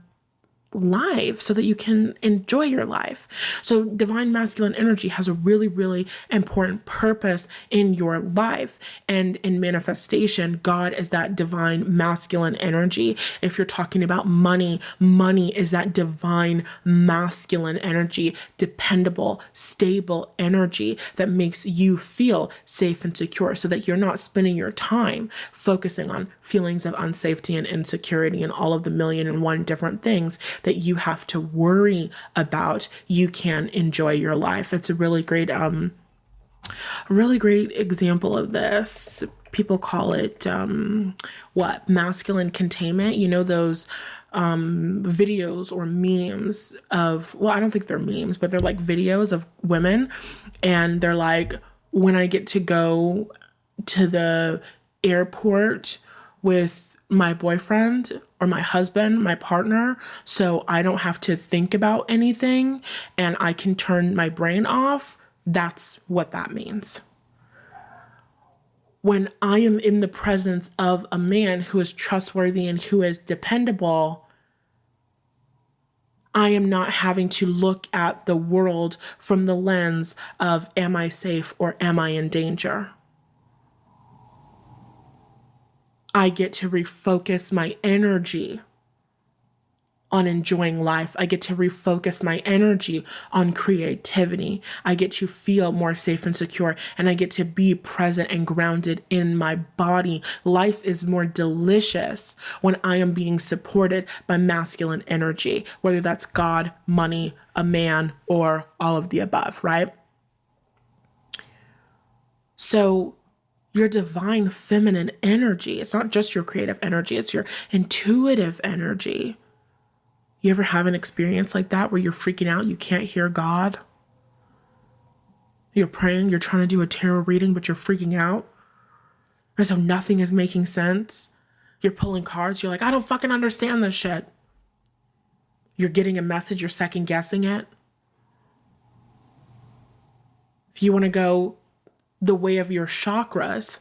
life so that you can enjoy your life. So divine masculine energy has a really, really important purpose in your life. And in manifestation, God is that divine masculine energy. If you're talking about money, money is that divine masculine energy, dependable, stable energy that makes you feel safe and secure so that you're not spending your time focusing on feelings of unsafety and insecurity and all of the million and one different things that you have to worry about. You can enjoy your life. It's a really great example of this. People call it masculine containment. You know, those videos or memes of, well, I don't think they're memes, but they're like videos of women, and they're like, when I get to go to the airport with my boyfriend or my husband, my partner, so I don't have to think about anything and I can turn my brain off. That's what that means. When I am in the presence of a man who is trustworthy and who is dependable, I am not having to look at the world from the lens of, am I safe or am I in danger? I get to refocus my energy on enjoying life. I get to refocus my energy on creativity. I get to feel more safe and secure, and I get to be present and grounded in my body. Life is more delicious when I am being supported by masculine energy, whether that's God, money, a man, or all of the above, right? So your divine feminine energy, it's not just your creative energy, it's your intuitive energy. You ever have an experience like that where you're freaking out, you can't hear God? You're praying, you're trying to do a tarot reading, but you're freaking out. And so nothing is making sense. You're pulling cards, you're like, I don't fucking understand this shit. You're getting a message, you're second guessing it. If you want to go the way of your chakras,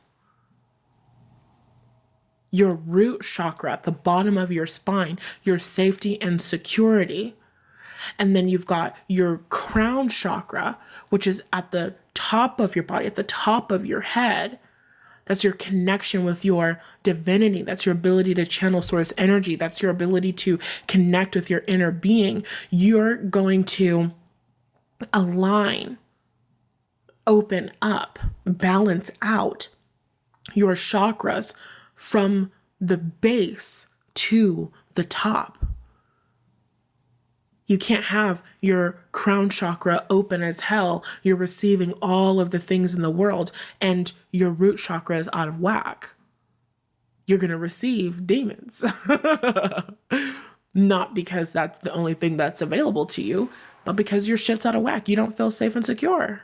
your root chakra at the bottom of your spine, your safety and security. And then you've got your crown chakra, which is at the top of your body, at the top of your head. That's your connection with your divinity. That's your ability to channel source energy. That's your ability to connect with your inner being. You're going to align, open up, balance out your chakras from the base to the top. You can't have your crown chakra open as hell. You're receiving all of the things in the world and your root chakra is out of whack. you're going to receive demons. Not because that's the only thing that's available to you, but because your shit's out of whack. You don't feel safe and secure.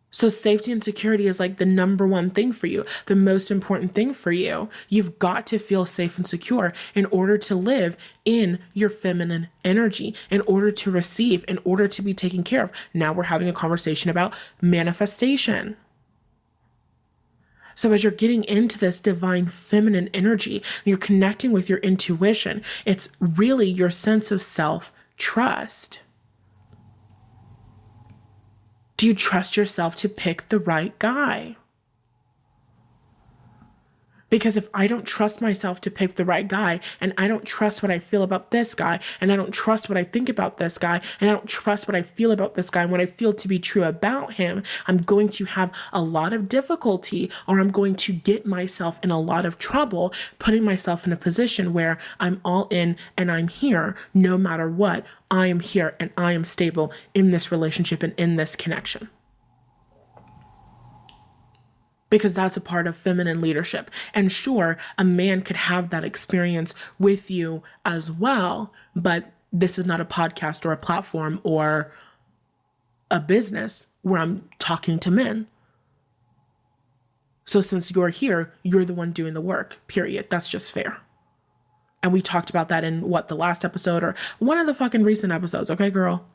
So safety and security is like the number one thing for you, the most important thing for you. You've got to feel safe and secure in order to live in your feminine energy, in order to receive, in order to be taken care of. Now we're having a conversation about manifestation. So as you're getting into this divine feminine energy, you're connecting with your intuition. It's really your sense of self-trust. Do you trust yourself to pick the right guy? Because if I don't trust myself to pick the right guy, and I don't trust what I feel about this guy, and I don't trust what I think about this guy, and I don't trust what I feel about this guy and what I feel to be true about him, I'm going to have a lot of difficulty, or I'm going to get myself in a lot of trouble, putting myself in a position where I'm all in and I'm here no matter what. I am here and I am stable in this relationship and in this connection. Because that's a part of feminine leadership. And sure, a man could have that experience with you as well, but this is not a podcast or a platform or a business where I'm talking to men. So since you're here, you're the one doing the work, period. That's just fair. And we talked about that in the last episode or one of the fucking recent episodes, okay, girl?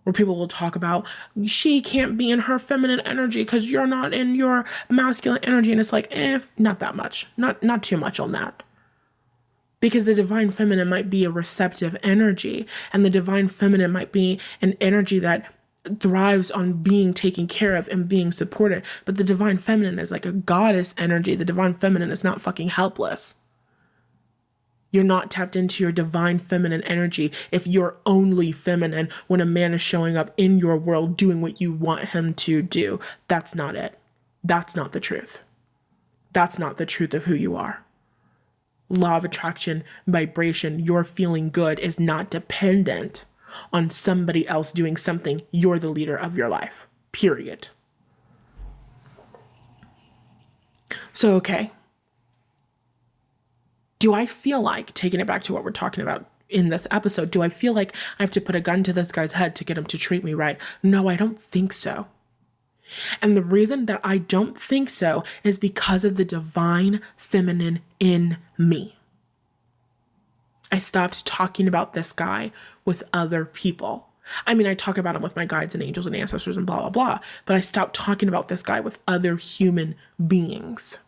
Where people will talk about she can't be in her feminine energy because you're not in your masculine energy. And it's like, not that much. Not too much on that. Because the divine feminine might be a receptive energy, and the divine feminine might be an energy that thrives on being taken care of and being supported. But the divine feminine is like a goddess energy. The divine feminine is not fucking helpless. You're not tapped into your divine feminine energy if you're only feminine when a man is showing up in your world doing what you want him to do. That's not it. That's not the truth. That's not the truth of who you are. Law of attraction, vibration, your feeling good is not dependent on somebody else doing something. You're the leader of your life. Period. So, okay. Do I feel like, taking it back to what we're talking about in this episode, do I feel like I have to put a gun to this guy's head to get him to treat me right? No, I don't think so. And the reason that I don't think so is because of the divine feminine in me. I stopped talking about this guy with other people. I mean, I talk about him with my guides and angels and ancestors and blah, blah, blah, but I stopped talking about this guy with other human beings.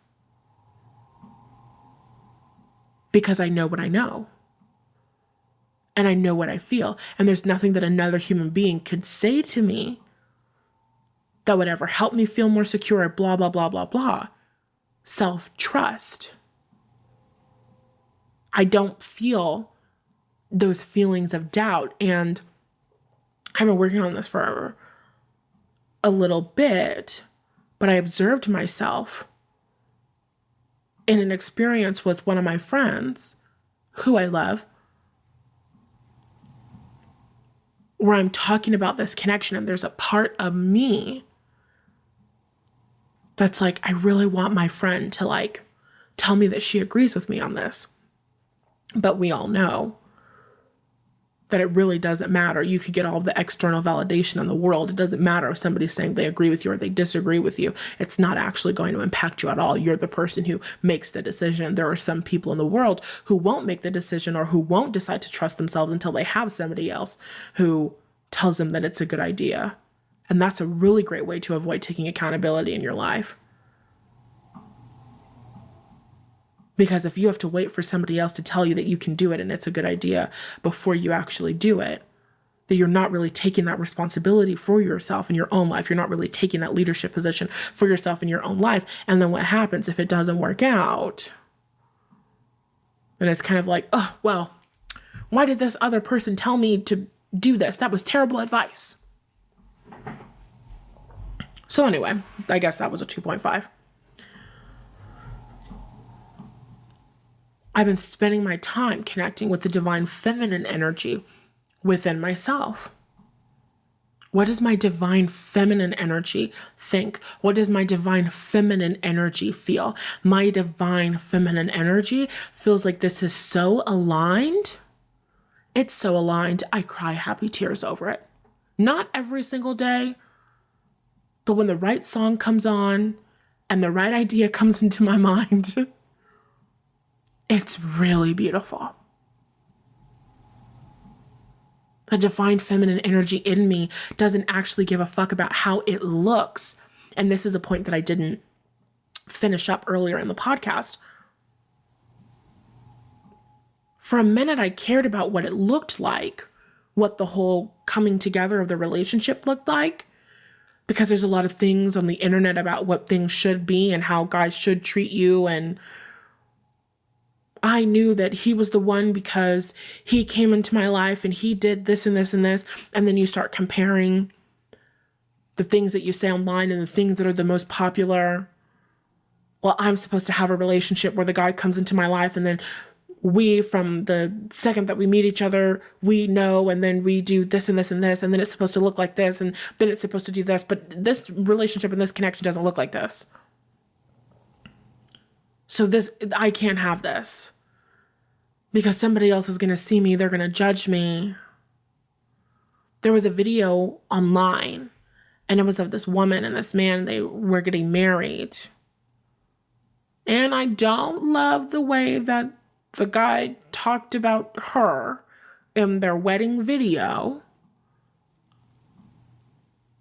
Because I know what I know. And I know what I feel. And there's nothing that another human being could say to me that would ever help me feel more secure, blah, blah, blah, blah, blah. Self-trust. I don't feel those feelings of doubt. And I've been working on this for a little bit, but I observed myself in an experience with one of my friends who I love, where I'm talking about this connection, and there's a part of me that's like, I really want my friend to like tell me that she agrees with me on this. But we all know that it really doesn't matter. You could get all the external validation in the world. It doesn't matter if somebody's saying they agree with you or they disagree with you. It's not actually going to impact you at all. You're the person who makes the decision. There are some people in the world who won't make the decision or who won't decide to trust themselves until they have somebody else who tells them that it's a good idea. And that's a really great way to avoid taking accountability in your life. Because if you have to wait for somebody else to tell you that you can do it and it's a good idea before you actually do it, that you're not really taking that responsibility for yourself in your own life. You're not really taking that leadership position for yourself in your own life. And then what happens if it doesn't work out? And it's kind of like, oh, well, why did this other person tell me to do this? That was terrible advice. So anyway, I guess that was a 2.5. I've been spending my time connecting with the divine feminine energy within myself. What does my divine feminine energy think? What does my divine feminine energy feel? My divine feminine energy feels like this is so aligned. It's so aligned. I cry happy tears over it. Not every single day, but when the right song comes on and the right idea comes into my mind, it's really beautiful. The divine feminine energy in me doesn't actually give a fuck about how it looks. And this is a point that I didn't finish up earlier in the podcast. For a minute, I cared about what it looked like, what the whole coming together of the relationship looked like, because there's a lot of things on the internet about what things should be and how guys should treat you. And I knew that he was the one because he came into my life and he did this and this and this. And then you start comparing the things that you say online and the things that are the most popular. Well, I'm supposed to have a relationship where the guy comes into my life and then we, from the second that we meet each other, we know, and then we do this and this and this, and then it's supposed to look like this, and then it's supposed to do this. But this relationship and this connection doesn't look like this. So I can't have this because somebody else is going to see me. They're going to judge me. There was a video online and it was of this woman and this man. They were getting married. And I don't love the way that the guy talked about her in their wedding video.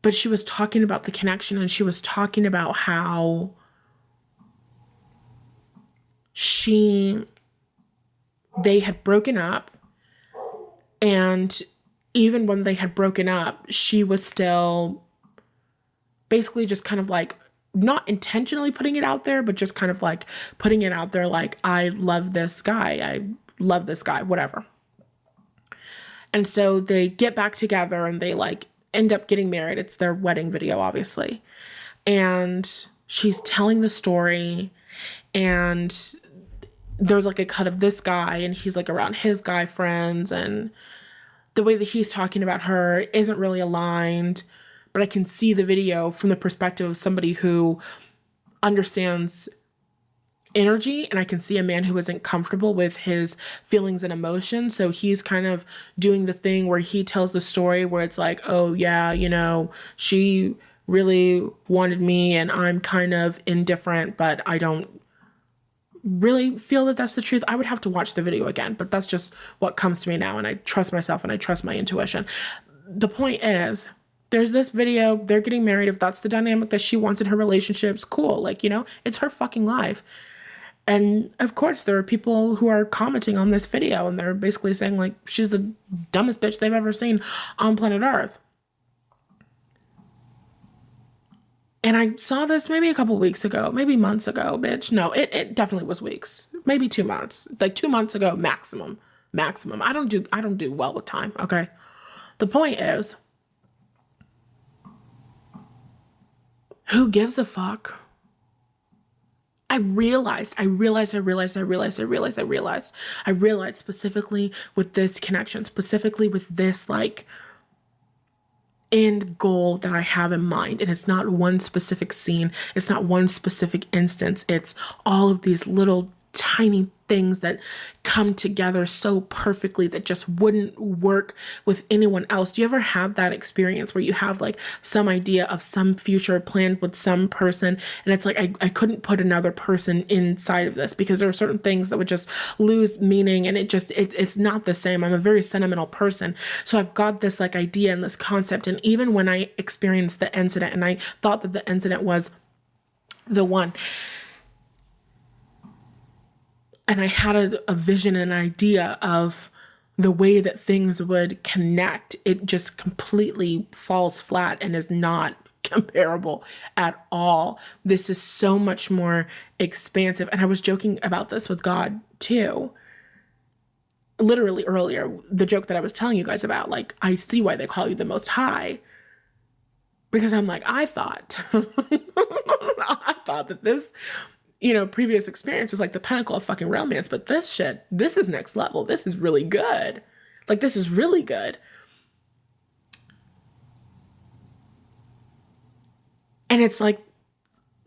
But she was talking about the connection and she was talking about how they had broken up, and even when they had broken up, she was still basically just kind of like not intentionally putting it out there, but just kind of like putting it out there like, I love this guy, whatever. And so they get back together and they like end up getting married. It's their wedding video, obviously. And she's telling the story, and there's like a cut of this guy and he's like around his guy friends, and the way that he's talking about her isn't really aligned, but I can see the video from the perspective of somebody who understands energy, and I can see a man who isn't comfortable with his feelings and emotions. So he's kind of doing the thing where he tells the story where it's like, oh yeah, she really wanted me and I'm kind of indifferent, but I don't really feel that that's the truth. I would have to watch the video again, but that's just what comes to me now, and I trust myself and I trust my intuition. The point is, there's this video, they're getting married. If that's the dynamic that she wants in her relationships, cool. Like, it's her fucking life. And of course, there are people who are commenting on this video and they're basically saying like, she's the dumbest bitch they've ever seen on planet Earth. And I saw this maybe a couple weeks ago, maybe months ago, bitch. No, it definitely was weeks, maybe 2 months, like 2 months ago, maximum. I don't do well with time. Okay. The point is, who gives a fuck? I realized specifically with this connection, specifically with this like end goal that I have in mind. And it's not one specific scene. It's not one specific instance. It's all of these little tiny things that come together so perfectly that just wouldn't work with anyone else. Do you ever have that experience where you have like some idea of some future planned with some person, and it's like, I couldn't put another person inside of this because there are certain things that would just lose meaning, and it's not the same. I'm a very sentimental person. So I've got this like idea and this concept. And even when I experienced the incident and I thought that the incident was the one, and I had a vision, an idea of the way that things would connect, it just completely falls flat and is not comparable at all. This is so much more expansive. And I was joking about this with God too. Literally earlier, the joke that I was telling you guys about, like, I see why they call you the Most High. Because I'm like, I thought that this previous experience was like the pinnacle of fucking romance, but this is next level. This is really good. Like, this is really good. And it's like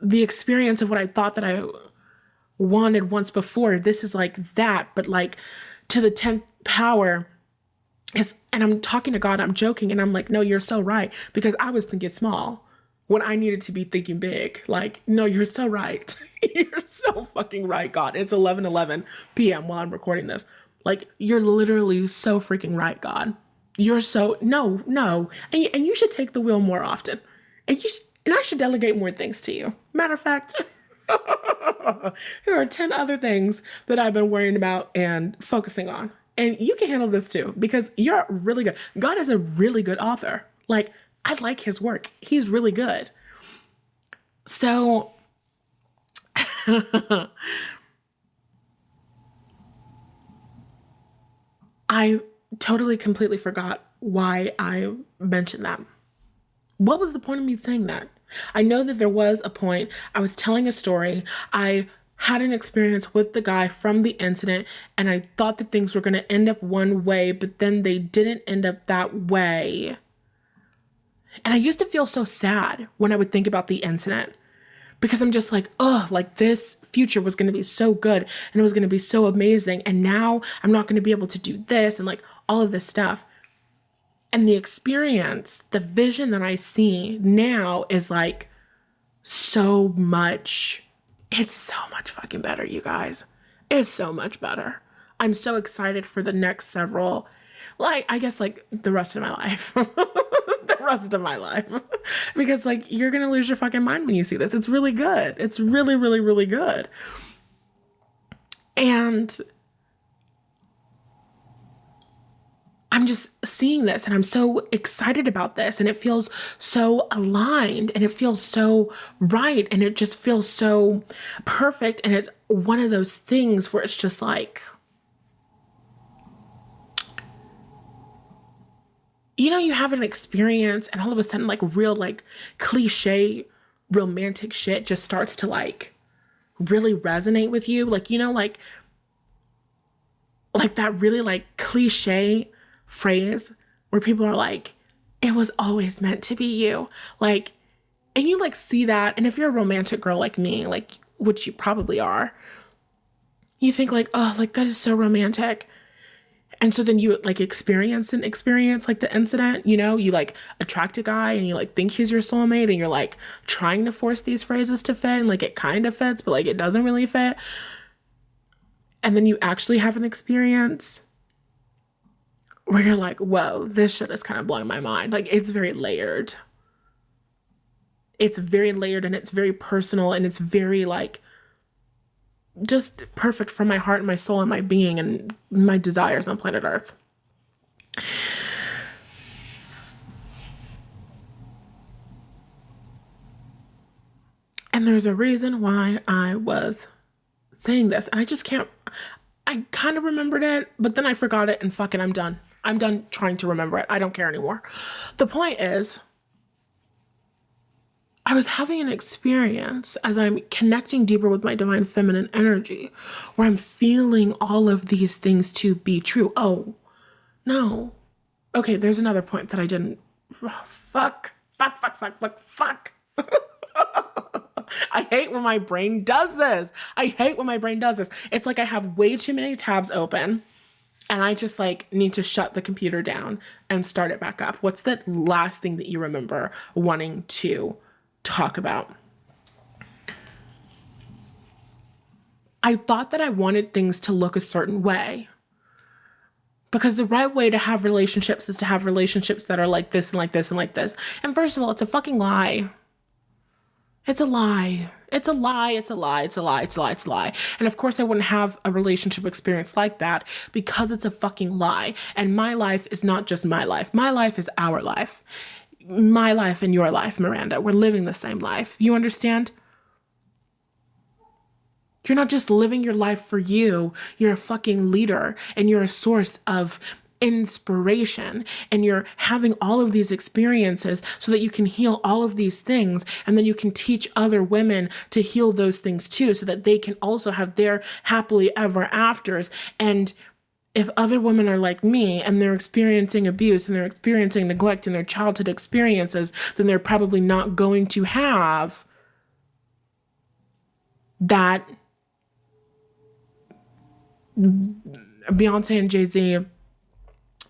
the experience of what I thought that I wanted once before. This is like that, but like to the 10th power. And I'm talking to God, I'm joking, and I'm like, no, you're so right. Because I was thinking small when I needed to be thinking big. Like, no, you're so right. You're so fucking right, God. It's 11:11 p.m. while I'm recording this. Like, you're literally so freaking right, God. You're so, no, no. And you should take the wheel more often. And I should delegate more things to you. Matter of fact, here are 10 other things that I've been worrying about and focusing on. And you can handle this too, because you're really good. God is a really good author. Like, I like his work. He's really good. So I totally completely forgot why I mentioned that. What was the point of me saying that? I know that there was a point. I was telling a story. I had an experience with the guy from the incident, and I thought that things were going to end up one way, but then they didn't end up that way. And I used to feel so sad when I would think about the incident, because I'm just like, oh, like this future was going to be so good and it was going to be so amazing. And now I'm not going to be able to do this and like all of this stuff. And the experience, the vision that I see now is like so much, it's so much fucking better, you guys. It's so much better. I'm so excited for the next several, like, I guess like the rest of my life. The rest of my life. Because like you're going to lose your fucking mind when you see this. It's really good. It's really, really, really good. And I'm just seeing this and I'm so excited about this, and it feels so aligned and it feels so right and it just feels so perfect. And it's one of those things where it's just like, you know, you have an experience and all of a sudden like real like cliche romantic shit just starts to like really resonate with you. Like, you know, like that really like cliche phrase where people are like, it was always meant to be you. Like, and you like see that. And if you're a romantic girl like me, like, which you probably are, you think like, oh, like that is so romantic. And so then you like experience like the incident, you know, you like attract a guy and you like think he's your soulmate and you're like trying to force these phrases to fit and like it kind of fits, but like it doesn't really fit. And then you actually have an experience where you're like, whoa, this shit is kind of blowing my mind. Like it's very layered. It's very layered and it's very personal and it's very like just perfect for my heart and my soul and my being and my desires on planet Earth. And there's a reason why I was saying this. And I just can't, I kind of remembered it, but then I forgot it and fuck it, I'm done. I'm done trying to remember it. I don't care anymore. The point is, I was having an experience as I'm connecting deeper with my divine feminine energy, where I'm feeling all of these things to be true. Oh, no. Okay, there's another point that I didn't. Oh, fuck. I hate when my brain does this. It's like I have way too many tabs open and I just like need to shut the computer down and start it back up. What's the last thing that you remember wanting to talk about? I thought that I wanted things to look a certain way, because the right way to have relationships is to have relationships that are like this and like this and like this. And first of all, it's a fucking lie. It's a lie. It's a lie. It's a lie. It's a lie. It's a lie. It's a lie. And of course I wouldn't have a relationship experience like that because it's a fucking lie. And my life is not just my life. My life is our life. My life and your life, Miranda. We're living the same life. You understand? You're not just living your life for you. You're a fucking leader and you're a source of inspiration, and you're having all of these experiences so that you can heal all of these things, and then you can teach other women to heal those things too, so that they can also have their happily ever afters. And If other women are like me and they're experiencing abuse and they're experiencing neglect in their childhood experiences, then they're probably not going to have that Beyonce and Jay-Z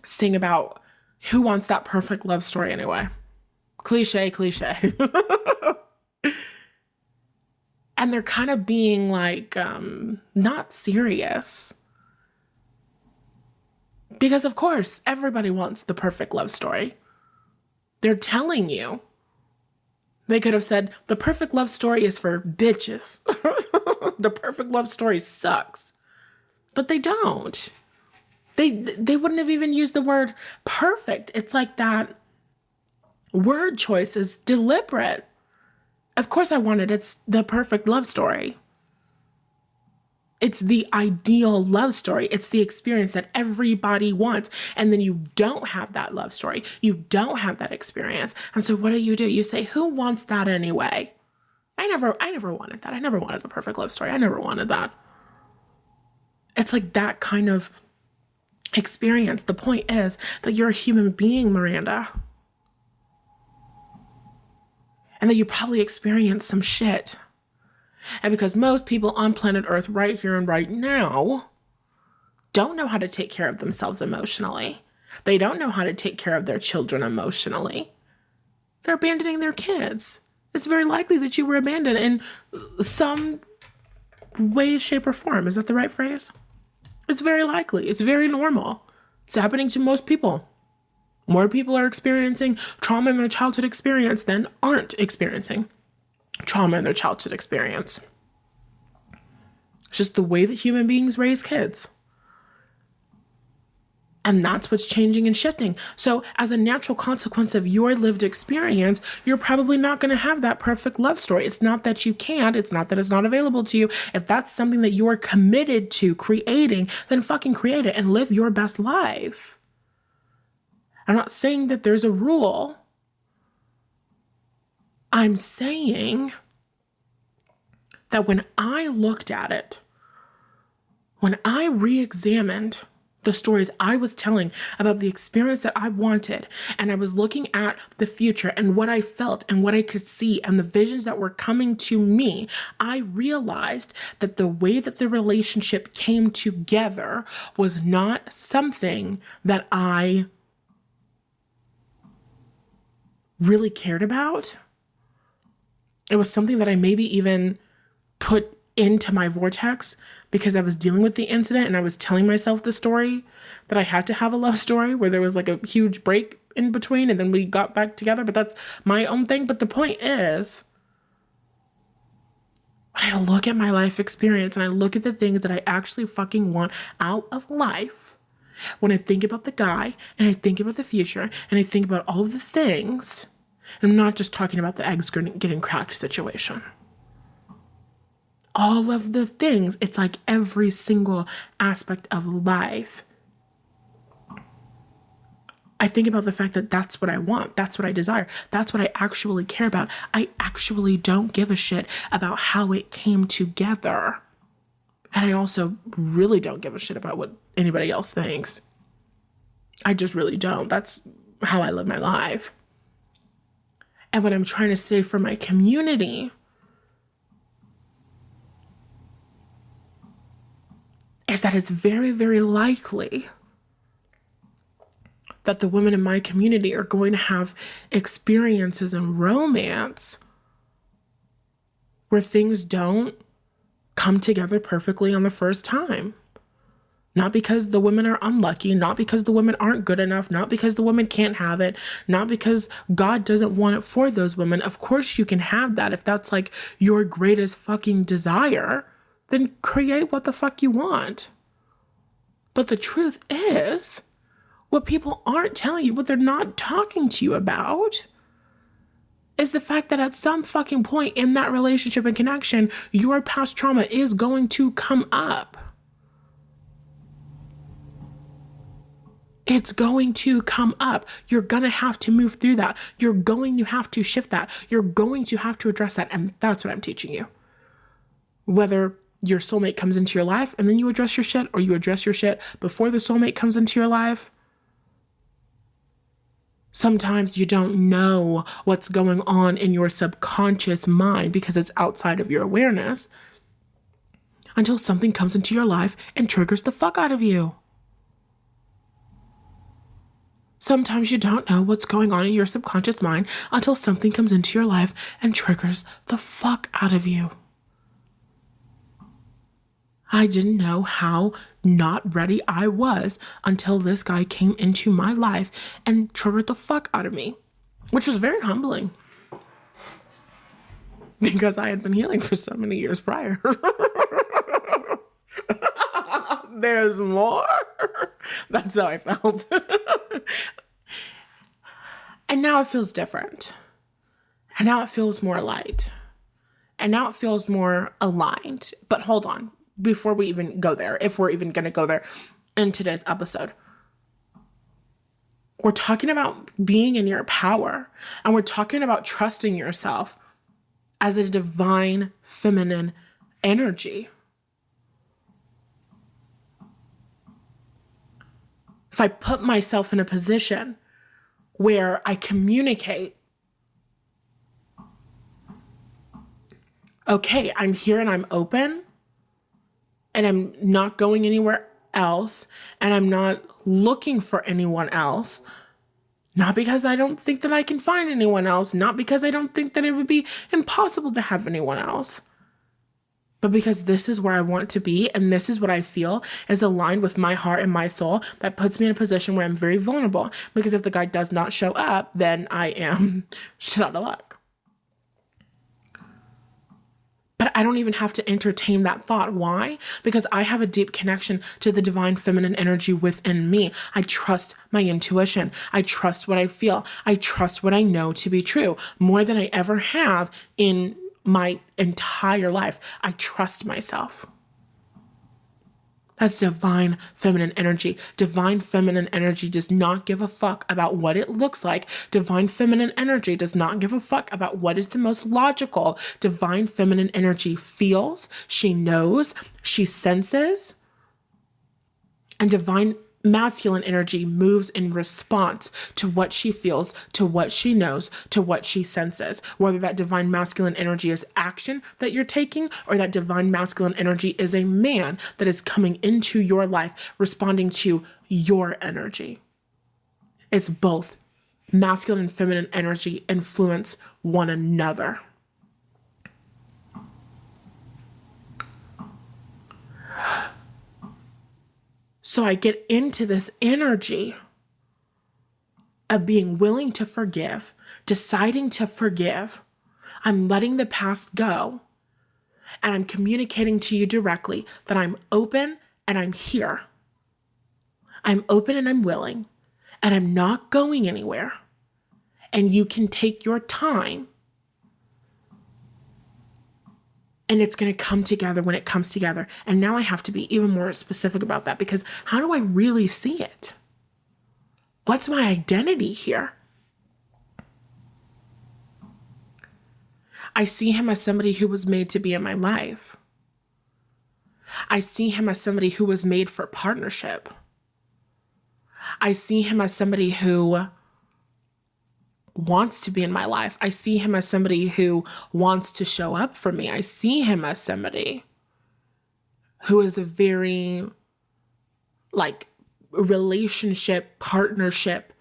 sing about who wants that perfect love story anyway. Cliche. And they're kind of being like, not serious. Because of course, everybody wants the perfect love story. They're telling you. They could have said, the perfect love story is for bitches. The perfect love story sucks. But they don't. They wouldn't have even used the word perfect. It's like that word choice is deliberate. Of course I wanted it's the perfect love story. It's the ideal love story. It's the experience that everybody wants. And then you don't have that love story. You don't have that experience. And so what do? You say, who wants that anyway? I never wanted that. I never wanted the perfect love story. I never wanted that. It's like that kind of experience. The point is that you're a human being, Miranda. And that you probably experienced some shit. And because most people on planet Earth right here and right now don't know how to take care of themselves emotionally. They don't know how to take care of their children emotionally. They're abandoning their kids. It's very likely that you were abandoned in some way, shape, or form. Is that the right phrase? It's very likely. It's very normal. It's happening to most people. More people are experiencing trauma in their childhood experience than aren't experiencing trauma in their childhood experience. It's just the way that human beings raise kids. And that's what's changing and shifting. So as a natural consequence of your lived experience, you're probably not going to have that perfect love story. It's not that you can't. It's not that it's not available to you. If that's something that you're committed to creating, then fucking create it and live your best life. I'm not saying that there's a rule. I'm saying that when I looked at it, when I re-examined the stories I was telling about the experience that I wanted, and I was looking at the future and what I felt and what I could see and the visions that were coming to me, I realized that the way that the relationship came together was not something that I really cared about. It was something that I maybe even put into my vortex because I was dealing with the incident and I was telling myself the story that I had to have a love story where there was like a huge break in between and then we got back together. But that's my own thing. But the point is, when I look at my life experience and I look at the things that I actually fucking want out of life, when I think about the guy and I think about the future and I think about all of the things, and I'm not just talking about the eggs getting cracked situation. All of the things, it's like every single aspect of life. I think about the fact that that's what I want. That's what I desire. That's what I actually care about. I actually don't give a shit about how it came together. And I also really don't give a shit about what anybody else thinks. I just really don't. That's how I live my life. And what I'm trying to say for my community is that it's very, very likely that the women in my community are going to have experiences in romance where things don't come together perfectly on the first time. Not because the women are unlucky, not because the women aren't good enough, not because the women can't have it, not because God doesn't want it for those women. Of course you can have that if that's like your greatest fucking desire. Then create what the fuck you want. But the truth is, what people aren't telling you, what they're not talking to you about, is the fact that at some fucking point in that relationship and connection, your past trauma is going to come up. It's going to come up. You're going to have to move through that. You're going to have to shift that. You're going to have to address that. And that's what I'm teaching you. Whether your soulmate comes into your life and then you address your shit, or you address your shit before the soulmate comes into your life. Sometimes you don't know what's going on in your subconscious mind because it's outside of your awareness until something comes into your life and triggers the fuck out of you. Sometimes you don't know what's going on in your subconscious mind until something comes into your life and triggers the fuck out of you. I didn't know how not ready I was until this guy came into my life and triggered the fuck out of me, which was very humbling because I had been healing for so many years prior. There's more. That's how I felt. And now it feels different. And now it feels more light. And now it feels more aligned. But hold on. Before we even go there, if we're even going to go there in today's episode, we're talking about being in your power, and we're talking about trusting yourself as a divine feminine energy. If I put myself in a position where I communicate, okay, I'm here and I'm open, and I'm not going anywhere else, and I'm not looking for anyone else. Not because I don't think that I can find anyone else, not because I don't think that it would be impossible to have anyone else, but because this is where I want to be, and this is what I feel is aligned with my heart and my soul. That puts me in a position where I'm very vulnerable, because if the guy does not show up, then I am shit out of luck. But I don't even have to entertain that thought. Why? Because I have a deep connection to the divine feminine energy within me. I trust my intuition. I trust what I feel. I trust what I know to be true more than I ever have in my entire life. I trust myself. That's divine feminine energy. Divine feminine energy does not give a fuck about what it looks like. Divine feminine energy does not give a fuck about what is the most logical. Divine feminine energy feels, she knows, she senses. And divine masculine energy moves in response to what she feels, to what she knows, to what she senses. Whether that divine masculine energy is action that you're taking, or that divine masculine energy is a man that is coming into your life, responding to your energy. It's both. Masculine and feminine energy influence one another. So I get into this energy of being willing to forgive, deciding to forgive. I'm letting the past go, and I'm communicating to you directly that I'm open and I'm here. I'm open and I'm willing, and I'm not going anywhere. And you can take your time, and it's going to come together when it comes together. And now I have to be even more specific about that, because how do I really see it? What's my identity here? I see him as somebody who was made to be in my life. I see him as somebody who was made for partnership. I see him as somebody who wants to be in my life. I see him as somebody who wants to show up for me. I see him as somebody who is a very relationship, partnership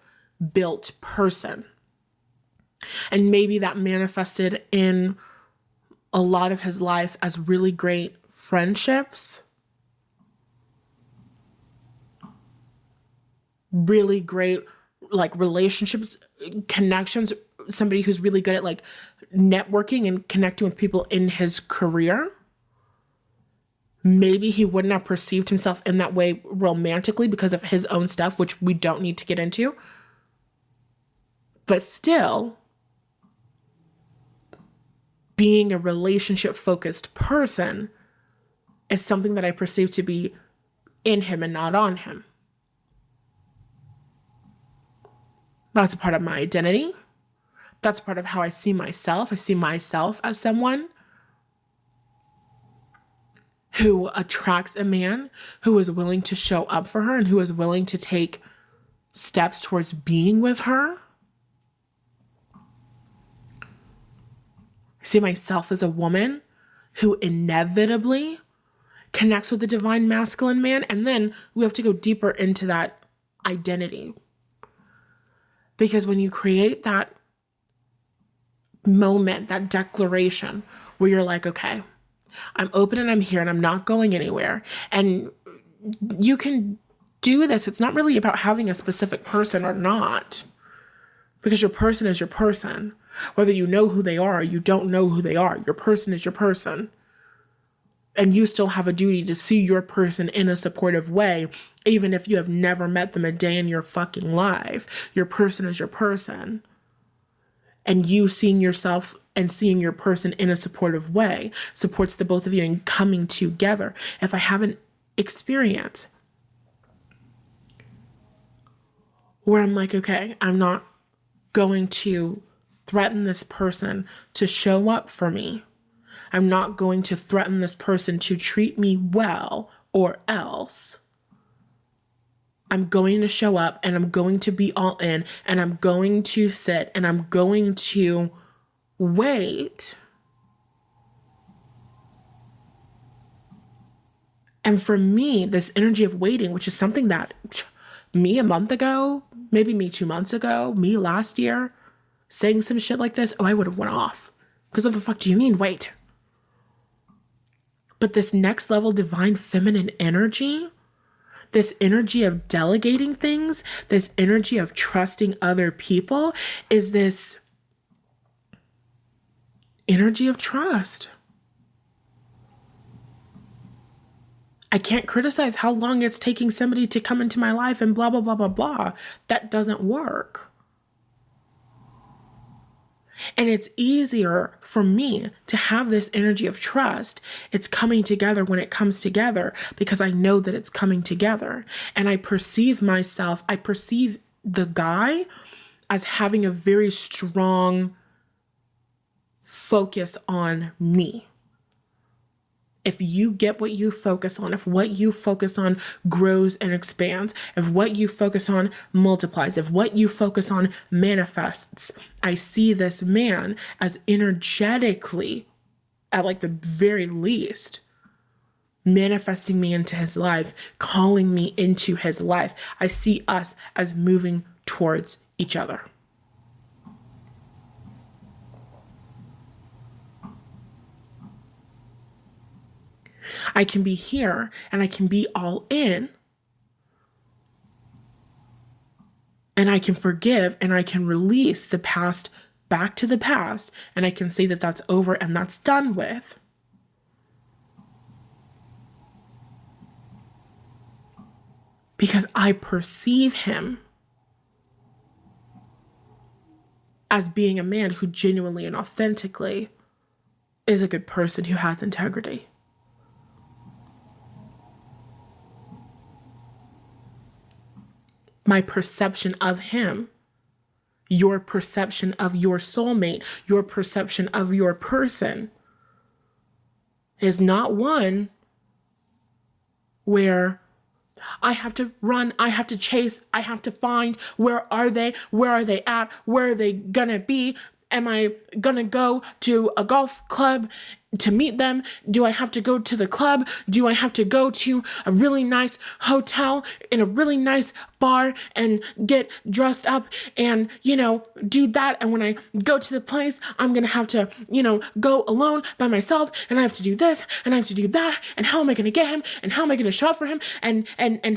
built person. And maybe that manifested in a lot of his life as really great friendships, really great relationships, connections, somebody who's really good at networking and connecting with people in his career. Maybe he wouldn't have perceived himself in that way romantically because of his own stuff, which we don't need to get into. But still, being a relationship-focused person is something that I perceive to be in him and not on him. That's a part of my identity. That's part of how I see myself. I see myself as someone who attracts a man who is willing to show up for her and who is willing to take steps towards being with her. I see myself as a woman who inevitably connects with the divine masculine man. And then we have to go deeper into that identity. Because when you create that moment, that declaration where you're like, okay, I'm open and I'm here and I'm not going anywhere. And you can do this. It's not really about having a specific person or not, because your person is your person. Whether you know who they are or you don't know who they are, your person is your person. And you still have a duty to see your person in a supportive way, even if you have never met them a day in your fucking life. Your person is your person. And you seeing yourself and seeing your person in a supportive way supports the both of you in coming together. If I have an experience where I'm like, okay, I'm not going to threaten this person to show up for me. I'm not going to threaten this person to treat me well, or else I'm going to show up and I'm going to be all in and I'm going to sit and I'm going to wait. And for me, this energy of waiting, which is something that me a month ago, maybe me 2 months ago, me last year, saying some shit like this, I would have went off. Because what the fuck do you mean, wait? But this next level divine feminine energy, this energy of delegating things, this energy of trusting other people, is this energy of trust. I can't criticize how long it's taking somebody to come into my life and blah, blah, blah, blah, blah. That doesn't work. And it's easier for me to have this energy of trust. It's coming together when it comes together because I know that it's coming together. And I perceive myself, I perceive the guy as having a very strong focus on me. If you get what you focus on, if what you focus on grows and expands, if what you focus on multiplies, if what you focus on manifests, I see this man as energetically, at like the very least, manifesting me into his life, calling me into his life. I see us as moving towards each other. I can be here and I can be all in and I can forgive and I can release the past back to the past and I can say that that's over and that's done with. Because I perceive him as being a man who genuinely and authentically is a good person who has integrity. My perception of him, your perception of your soulmate, your perception of your person is not one where I have to run, I have to chase, I have to find, where are they at, where are they gonna be? Am I gonna go to a golf club to meet them? Do I have to go to the club? Do I have to go to a really nice hotel in a really nice bar and get dressed up and, do that? And when I go to the place, I'm gonna have to, go alone by myself and I have to do this and I have to do that. And how am I gonna get him? And how am I gonna show up for him? And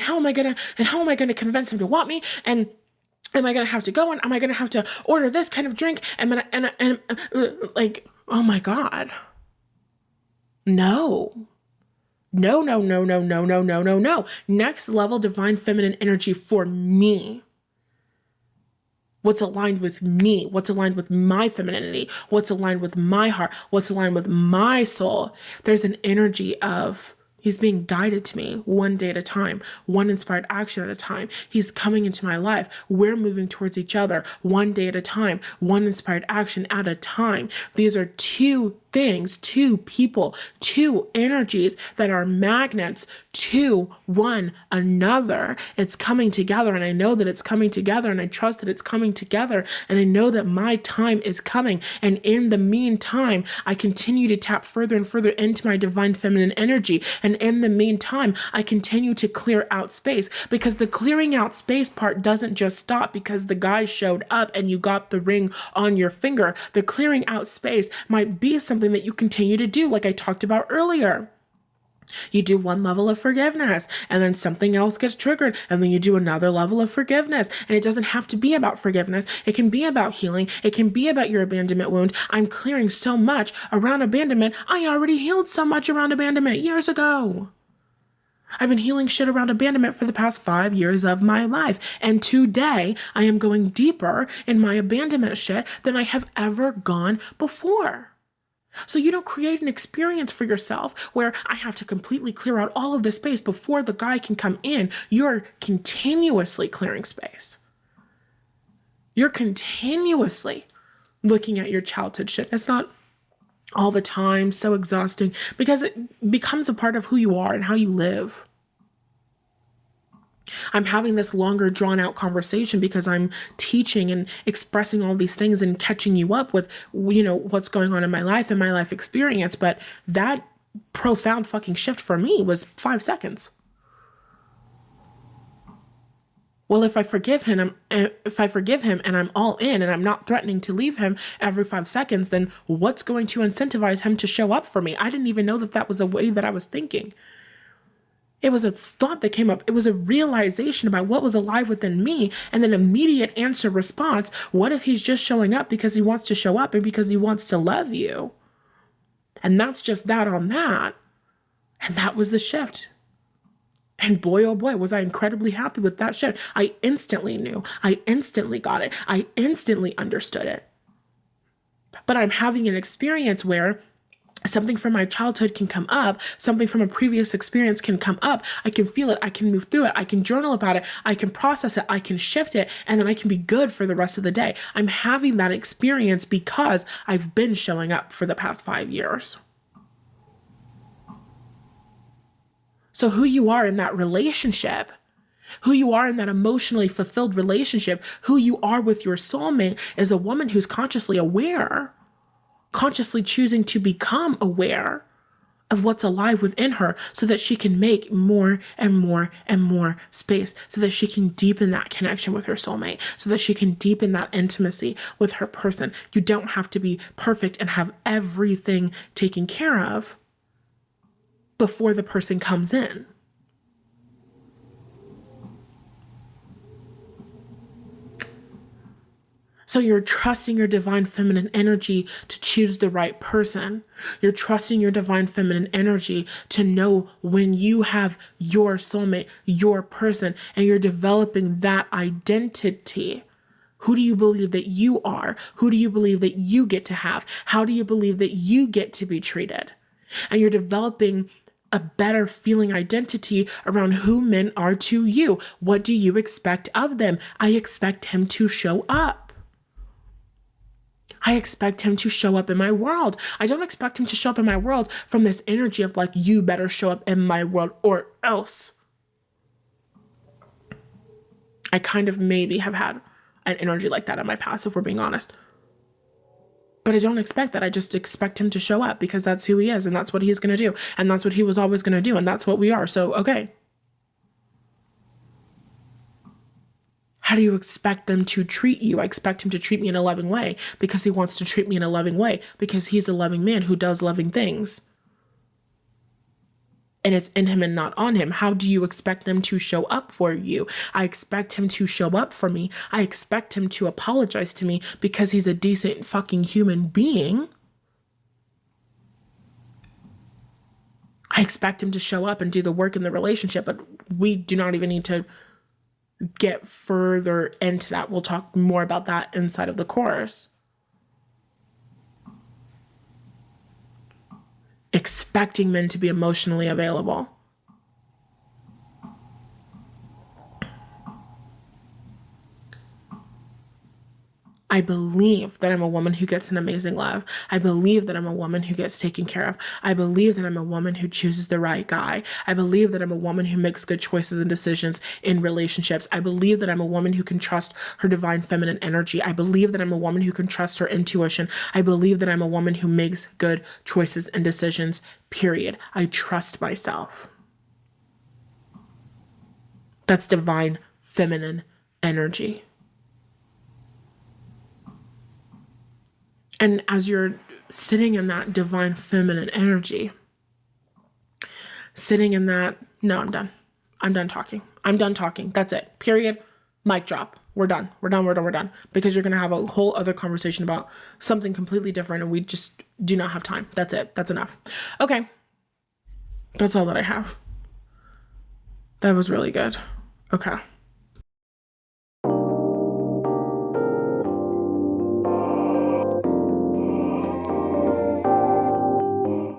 how am I gonna convince him to want me? And am I going to have to go and am I going to have to order this kind of drink? And like, oh my God. No. No. Next level divine feminine energy for me. What's aligned with me? What's aligned with my femininity? What's aligned with my heart? What's aligned with my soul? There's an energy of he's being guided to me one day at a time, one inspired action at a time. He's coming into my life. We're moving towards each other one day at a time, one inspired action at a time. These are two things, two people, two energies that are magnets to one another. It's coming together, and I know that it's coming together, and I trust that it's coming together, and I know that my time is coming. And in the meantime, I continue to tap further and further into my divine feminine energy. And in the meantime, I continue to clear out space, because the clearing out space part doesn't just stop because the guy showed up and you got the ring on your finger. The clearing out space might be something that you continue to do, like I talked about earlier. You do one level of forgiveness, and then something else gets triggered, and then you do another level of forgiveness. And it doesn't have to be about forgiveness. It can be about healing. It can be about your abandonment wound. I'm clearing so much around abandonment. I already healed so much around abandonment years ago. I've been healing shit around abandonment for the past 5 years of my life. And today I am going deeper in my abandonment shit than I have ever gone before. So you don't create an experience for yourself where I have to completely clear out all of the space before the guy can come in. You're continuously clearing space. You're continuously looking at your childhood shit. It's not all the time, so exhausting, because it becomes a part of who you are and how you live. I'm having this longer drawn out conversation because I'm teaching and expressing all these things and catching you up with, what's going on in my life and my life experience. But that profound fucking shift for me was 5 seconds. Well, if I forgive him and I'm all in and I'm not threatening to leave him every 5 seconds, then what's going to incentivize him to show up for me? I didn't even know that was a way that I was thinking. It was a thought that came up. It was a realization about what was alive within me, and then immediate answer response. What if he's just showing up because he wants to show up and because he wants to love you? And that's just that on that. And that was the shift. And boy, oh boy, was I incredibly happy with that shift. I instantly knew. I instantly got it. I instantly understood it. But I'm having an experience where something from my childhood can come up. Something from a previous experience can come up. I can feel it. I can move through it. I can journal about it. I can process it. I can shift it. And then I can be good for the rest of the day. I'm having that experience because I've been showing up for the past 5 years. So who you are in that relationship, who you are in that emotionally fulfilled relationship, who you are with your soulmate is a woman who's consciously aware, consciously choosing to become aware of what's alive within her so that she can make more and more and more space, so that she can deepen that connection with her soulmate, so that she can deepen that intimacy with her person. You don't have to be perfect and have everything taken care of before the person comes in. So you're trusting your divine feminine energy to choose the right person. You're trusting your divine feminine energy to know when you have your soulmate, your person, and you're developing that identity. Who do you believe that you are? Who do you believe that you get to have? How do you believe that you get to be treated? And you're developing a better feeling identity around who men are to you. What do you expect of them? I expect him to show up. I expect him to show up in my world. I don't expect him to show up in my world from this energy of like, you better show up in my world or else. I kind of maybe have had an energy like that in my past, if we're being honest. But I don't expect that. I just expect him to show up because that's who he is and that's what he's going to do. And that's what he was always going to do. And that's what we are. So, okay. How do you expect them to treat you? I expect him to treat me in a loving way because he wants to treat me in a loving way because he's a loving man who does loving things. And it's in him and not on him. How do you expect them to show up for you? I expect him to show up for me. I expect him to apologize to me because he's a decent fucking human being. I expect him to show up and do the work in the relationship, but we do not even need to get further into that. We'll talk more about that inside of the course. Expecting men to be emotionally available. I believe that I'm a woman who gets an amazing love. I believe that I'm a woman who gets taken care of. I believe that I'm a woman who chooses the right guy. I believe that I'm a woman who makes good choices and decisions in relationships. I believe that I'm a woman who can trust her divine feminine energy. I believe that I'm a woman who can trust her intuition. I believe that I'm a woman who makes good choices and decisions, period. I trust myself. That's divine feminine energy. And as you're sitting in that divine feminine energy, sitting in that, no, I'm done. I'm done talking. I'm done talking. That's it. Period. Mic drop. We're done. We're done. We're done. We're done. Because you're going to have a whole other conversation about something completely different and we just do not have time. That's it. That's enough. Okay. That's all that I have. That was really good. Okay.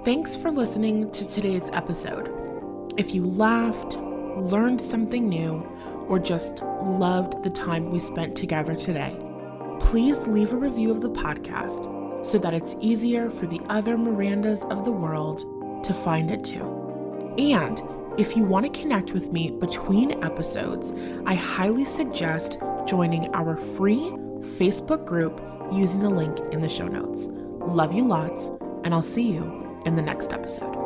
Thanks for listening to today's episode. If you laughed, learned something new, or just loved the time we spent together today, please leave a review of the podcast so that it's easier for the other Mirandas of the world to find it too. And if you want to connect with me between episodes, I highly suggest joining our free Facebook group using the link in the show notes. Love you lots, and I'll see you in the next episode.